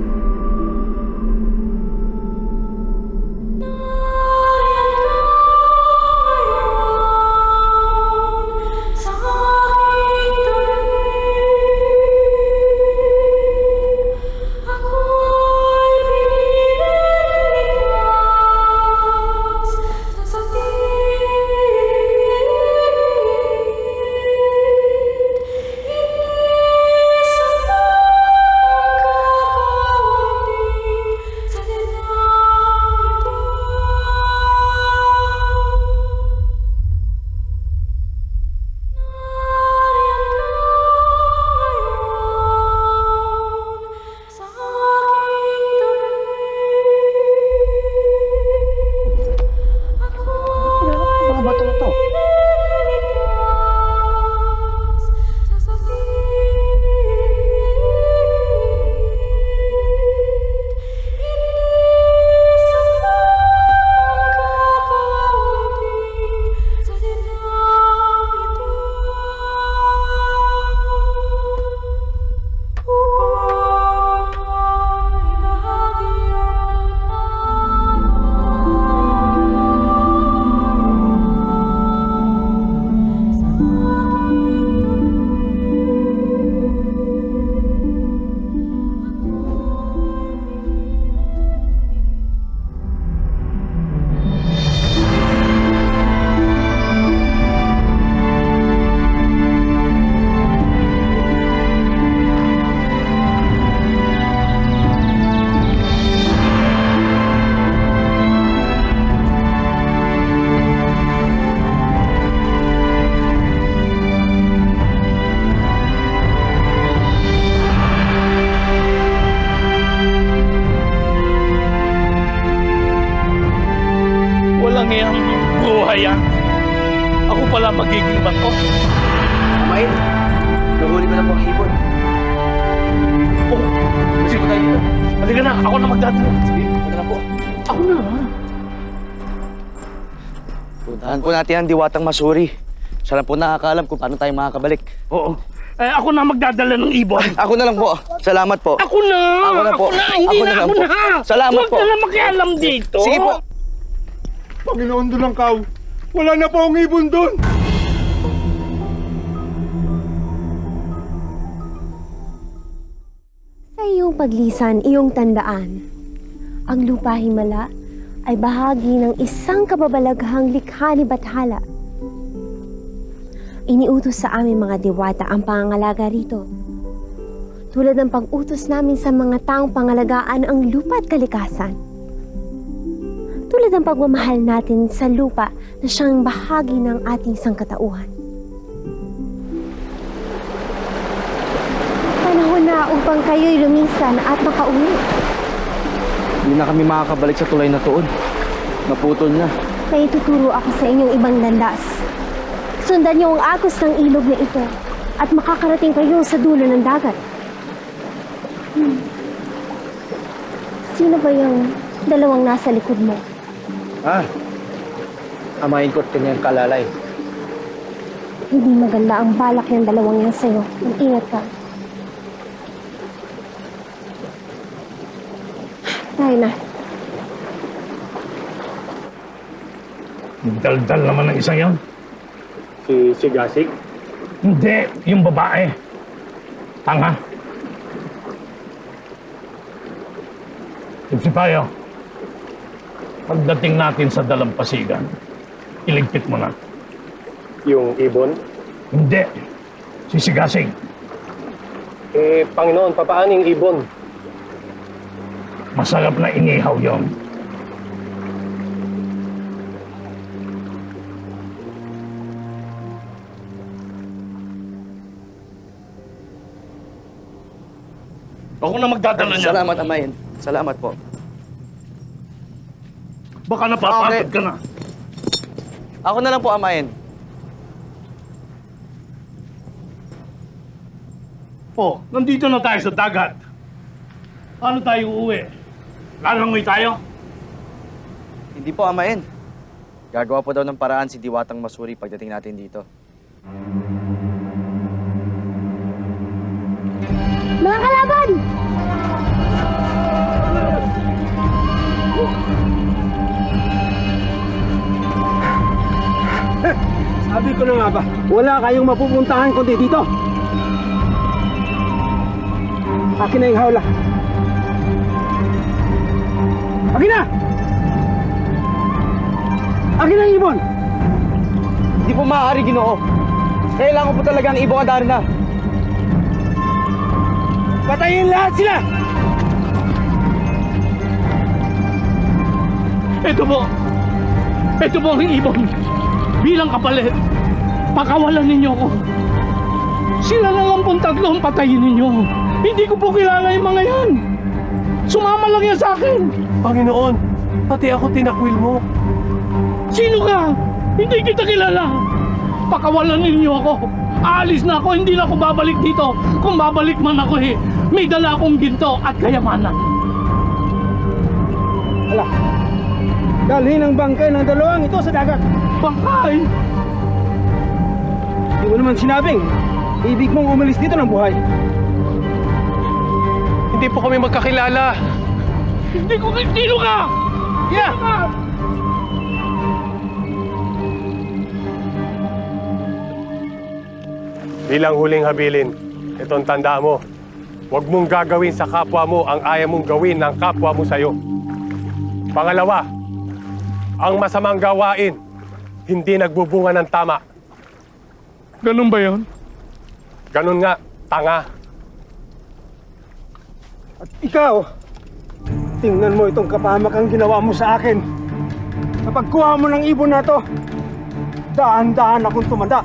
A: magiging bato.
R: Amain, nahuli ko na po ang ibon.
A: Oh, kasi ko tayo dito. Halika na, ako na magdadala.
R: Sige, punta na po.
A: Ako na, ha?
R: Puntahan po natin ang Diwatang Masuri. Siya lang po nakakaalam kung paano tayo makakabalik.
A: Oo. Ako na magdadala ng ibon.
R: Ako na lang po. Salamat po.
A: Ako na!
R: Ako na po.
A: Hindi
R: Ako
A: na
R: na lang
A: ako
R: po.
A: na!
R: Salamat
A: Huwag
R: po.
A: ka na makialam dito.
R: Sige po.
J: Panginoon Dulangkaw, wala na po ang ibon doon.
O: Sa iyong paglisan, iyong tandaan, ang lupa himala ay bahagi ng isang kababalaghang likha ni Bathala. Iniutos sa aming mga diwata ang pangangalaga rito. Tulad ng pag-utos namin sa mga taong pangalagaan ang lupa at kalikasan. Tulad ng pagmamahal natin sa lupa na siyang bahagi ng ating sangkatauhan. Panahon na upang kayo'y lumisan at makauwi.
R: Hindi na kami makakabalik sa tulay na tuon. Naputol na.
O: May ituturo ako sa inyong ibang landas. Sundan niyo ang agos ng ilog na ito at makakarating kayo sa dulo ng dagat. Sino ba yung dalawang nasa likod mo?
M: Amain ko't kanyang kalalay.
O: Hindi maganda ang balak ng dalawang yan sa'yo. Mag-ingat ka. Tayo na.
A: Daldal naman ng isang yon.
B: Si Gasig?
A: Hindi, yung babae. Tanga. Sipayo, pagdating natin sa dalampasigan, iligpit mo na.
B: Yung ibon?
A: Hindi, sisigasig.
B: Panginoon, papaano yung ibon?
A: Masarap na inihaw yon. Ako na magdadala niya.
R: Salamat, Amain. Salamat po.
A: Baka napapagod ka na.
R: Ako na lang po, Amain.
A: Oh, nandito na tayo sa dagat. Paano tayo uuwi? Lalangoy tayo?
R: Hindi po, Amain. Gagawa po daw ng paraan si Diwatang Masuri pagdating natin dito.
O: Mga kalaban!
M: Sabi ko na nga ba, wala kayong mapupuntahan kundi dito. Akin na yung hawla. Akin na! Akin na yung ibon!
R: Hindi po maaari, Ginoo. Kailangan ko po talaga ang ibong Adarna.
M: Patayin lahat sila!
A: Ito po ang ibon. Bilang kapalit, pakawalan ninyo ko. Sila na lang pong tatlo ang patayin ninyo. Hindi ko po kilala yung mga yan. Sumama lang yan sa akin.
B: Panginoon, pati ako tinakwil mo.
A: Sino ka? Hindi kita kilala. Pakawalan ninyo ako. Aalis na ako, hindi na ako babalik dito. Kung babalik man ako may dala akong ginto at kayamanan.
M: Ala, dalhin ang bangkay ng dalawang ito sa dagat.
A: Bangkay?
M: Hindi mo naman sinabing, ibig mong umalis dito ng buhay.
B: Hindi po kami magkakilala.
A: Hindi ko sino ka?
M: Yeah!
B: Bilang huling habilin, itong tanda mo. Huwag mong gagawin sa kapwa mo ang ayaw mong gawin ng kapwa mo sa'yo. Pangalawa, ang masamang gawain, hindi nagbubunga ng tama.
A: Ganun ba yun?
B: Ganun nga, tanga.
M: At ikaw, tingnan mo itong kapahamakang ginawa mo sa akin. Kapag kuha mo ng ibon na to, daan-daan akong tumanda.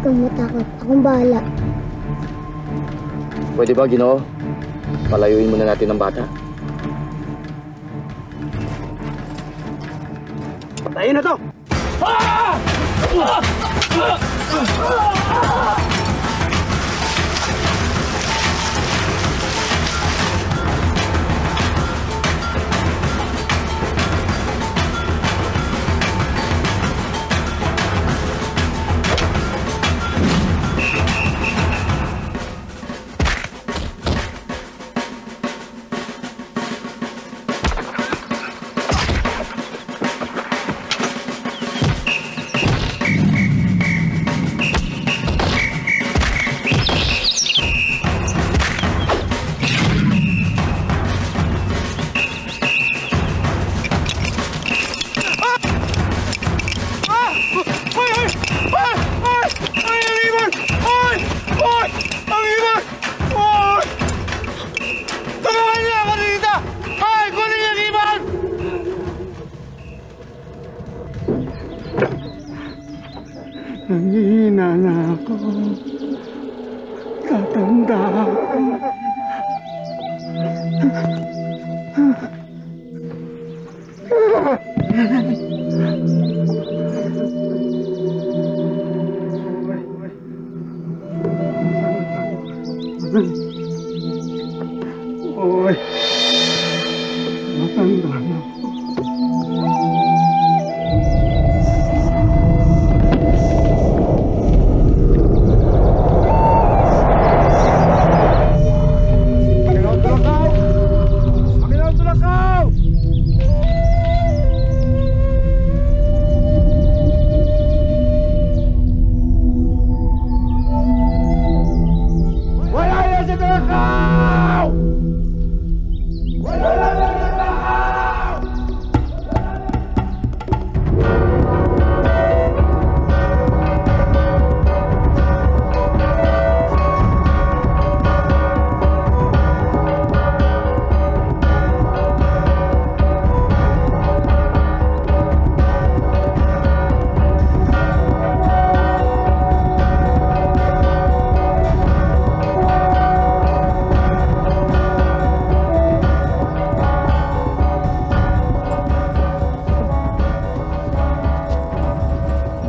O: Huwag mo takot. Akong bahala.
R: Pwede ba, Ginoo? Palayuin muna natin ang bata.
M: Patayin na to!
A: Ah!
M: Nanghihina na ako. Tatanda ako. Oy, matanda na ako.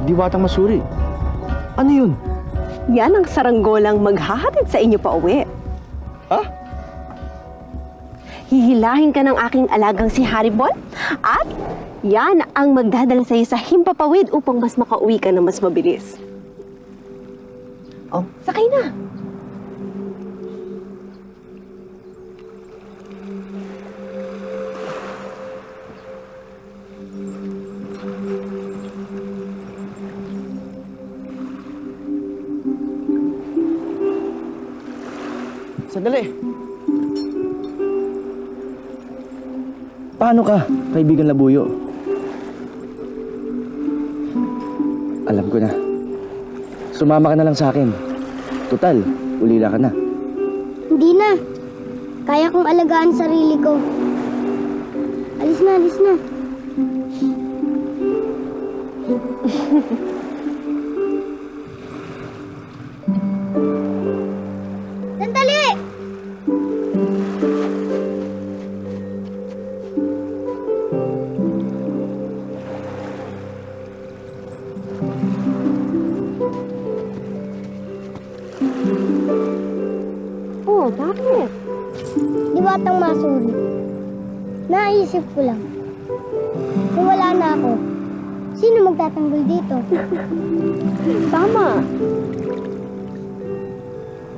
R: Diwatang Masuri. Ano yun?
T: Yan ang saranggolang maghahatid sa inyo pa uwi.
R: Ha?
T: Hihilahin ka ng aking alagang si Haribon at yan ang magdadala sa iyo sa himpapawid upang mas makauwi ka na mas mabilis. Oh, sakay na.
R: Sandali. Paano ka, kaibigan Labuyo? Alam ko na. Sumama ka na lang sa akin. Tutal, ulila ka na.
U: Hindi na. Kaya kong alagaan sarili ko. Alis na, alis na. Sandali!
T: Oh, bakit?
U: Diwatang Masuri. Naisip ko lang. Kung wala na ako, sino magtatanggol dito?
T: Tama.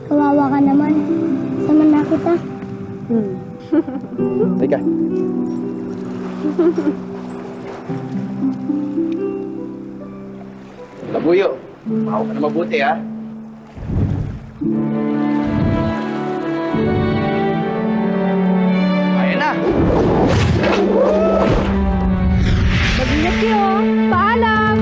U: Kawawa ka naman. Sama na kita.
R: Teka. Labuyo, mahaw ka na mabuti, ha? Ayan na!
T: Mag-ingat kayo. Paalam!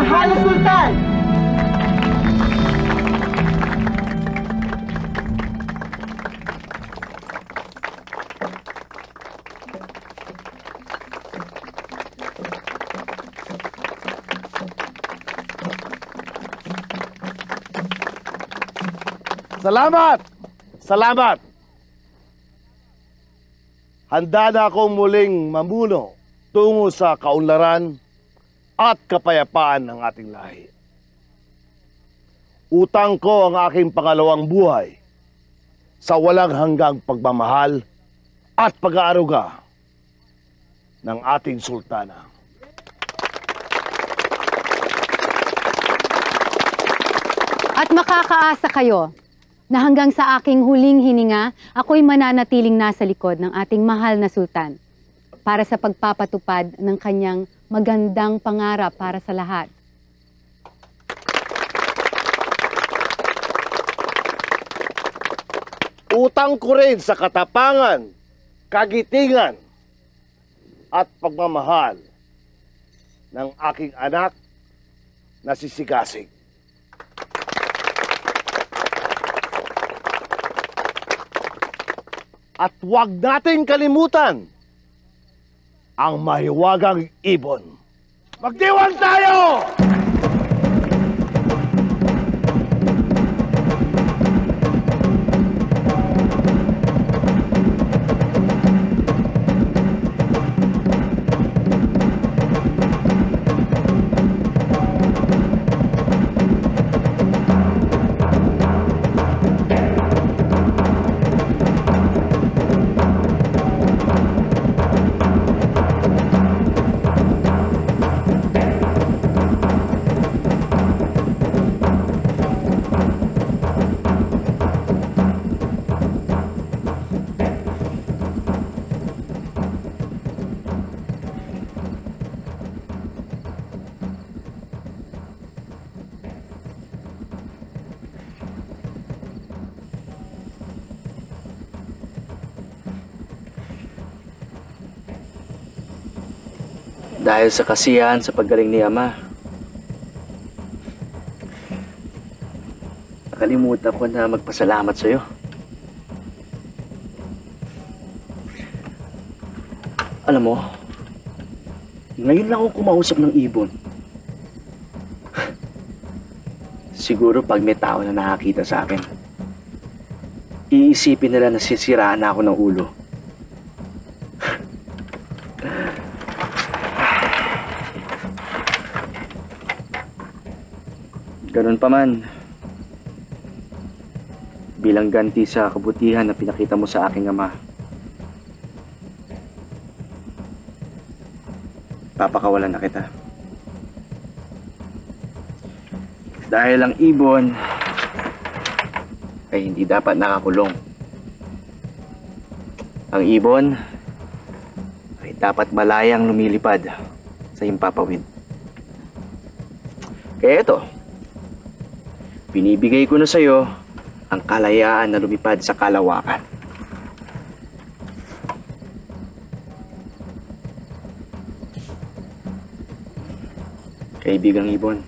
K: Mahal na Sultan!
D: Salamat! Salamat! Handa na akong muling mamuno tungo sa kaunlaran at kapayapaan ng ating lahi. Utang ko ang aking pangalawang buhay sa walang hanggang pagmamahal at pag-aaruga ng ating sultana.
F: At makakaasa kayo na hanggang sa aking huling hininga, ako'y mananatiling nasa likod ng ating mahal na sultan para sa pagpapatupad ng kanyang magandang pangarap para sa lahat.
D: Utang ko rin sa katapangan, kagitingan, at pagmamahal ng aking anak na si Sigasig. At huwag natin kalimutan ang mahiwagang ibon. Magdiwang tayo!
R: Dahil sa kasiyahan sa paggaling ni Ama, nakalimutan ko na magpasalamat sa'yo. Alam mo, ngayon lang ako kumausap ng ibon. Siguro pag may tao na nakakita sa akin, iisipin nila na sisiraan na ako ng ulo. Ganun pa man, bilang ganti sa kabutihan na pinakita mo sa aking ama, papakawalan na kita. Dahil ang ibon ay hindi dapat nakakulong. Ang ibon ay dapat malayang lumilipad sa himpapawid. Kaya ito, binibigay ko na sa'yo ang kalayaan na lumipad sa kalawakan. Kaibigang ibon,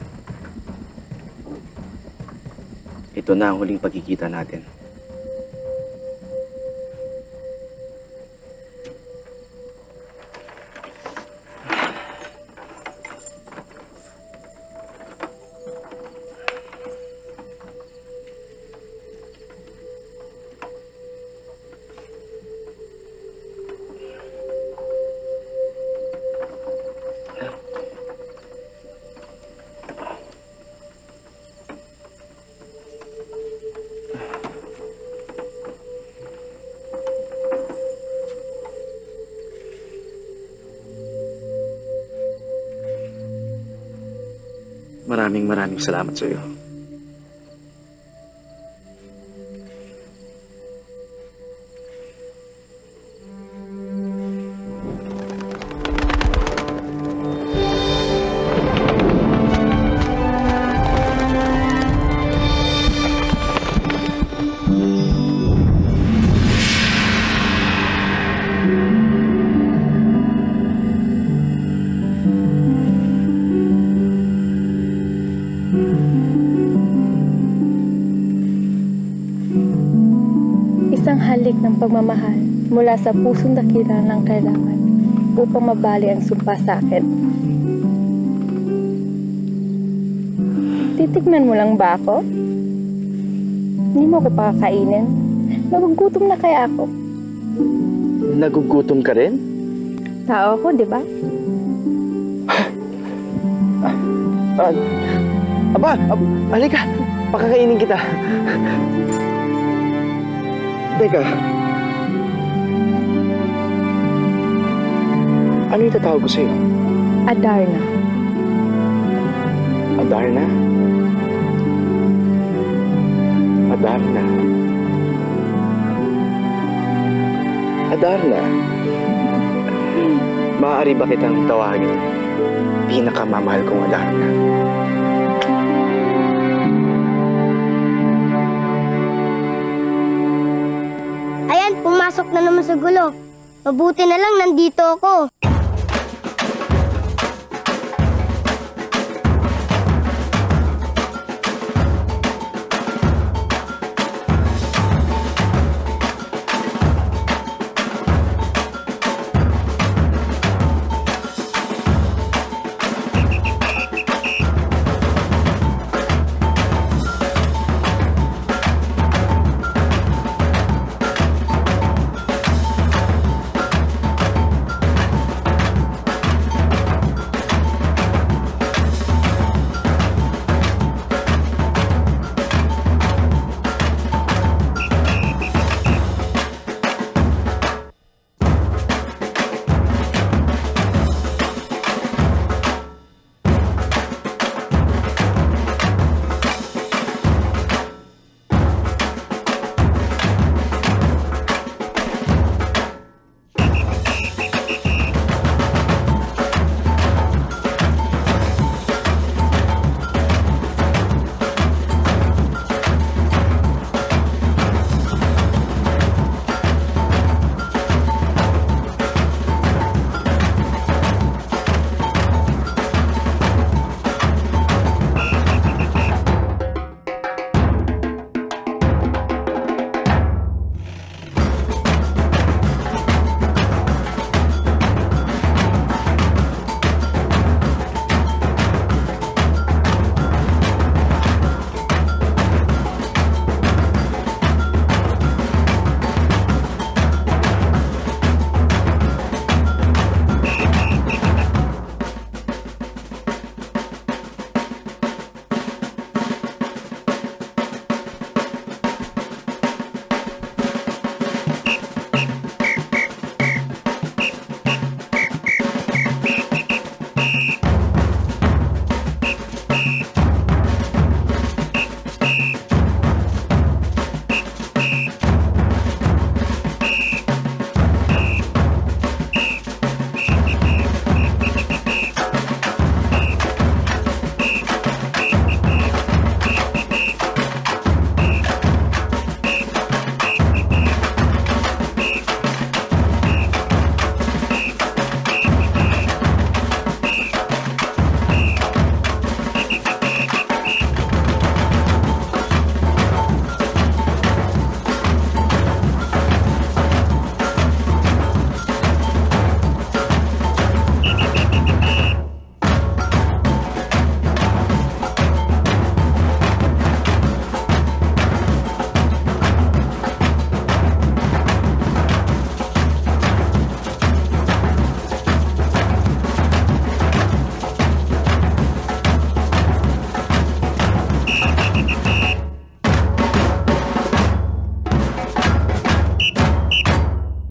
R: ito na ang huling pagkikita natin. Maraming salamat sa iyo.
E: magbubulik ng pagmamahal mula sa pusong dakila ng kailangan upang mabali ang sumpa sa akin. Titikman mo lang ba ako? Hindi mo ako pakakainin. Nagugutom na kaya ako.
R: Nagugutom ka rin?
E: Tao ako, di ba?
R: Halika. Pakakainin kita. Teka. Ano yung tatawag ko sa'yo?
E: Adarna.
R: Adarna? Adarna. Adarna. Maaari ba kitang tawagin? Pinakamamahal kong Adarna.
U: Ayan, pumasok na naman sa gulo. Mabuti na lang nandito ako.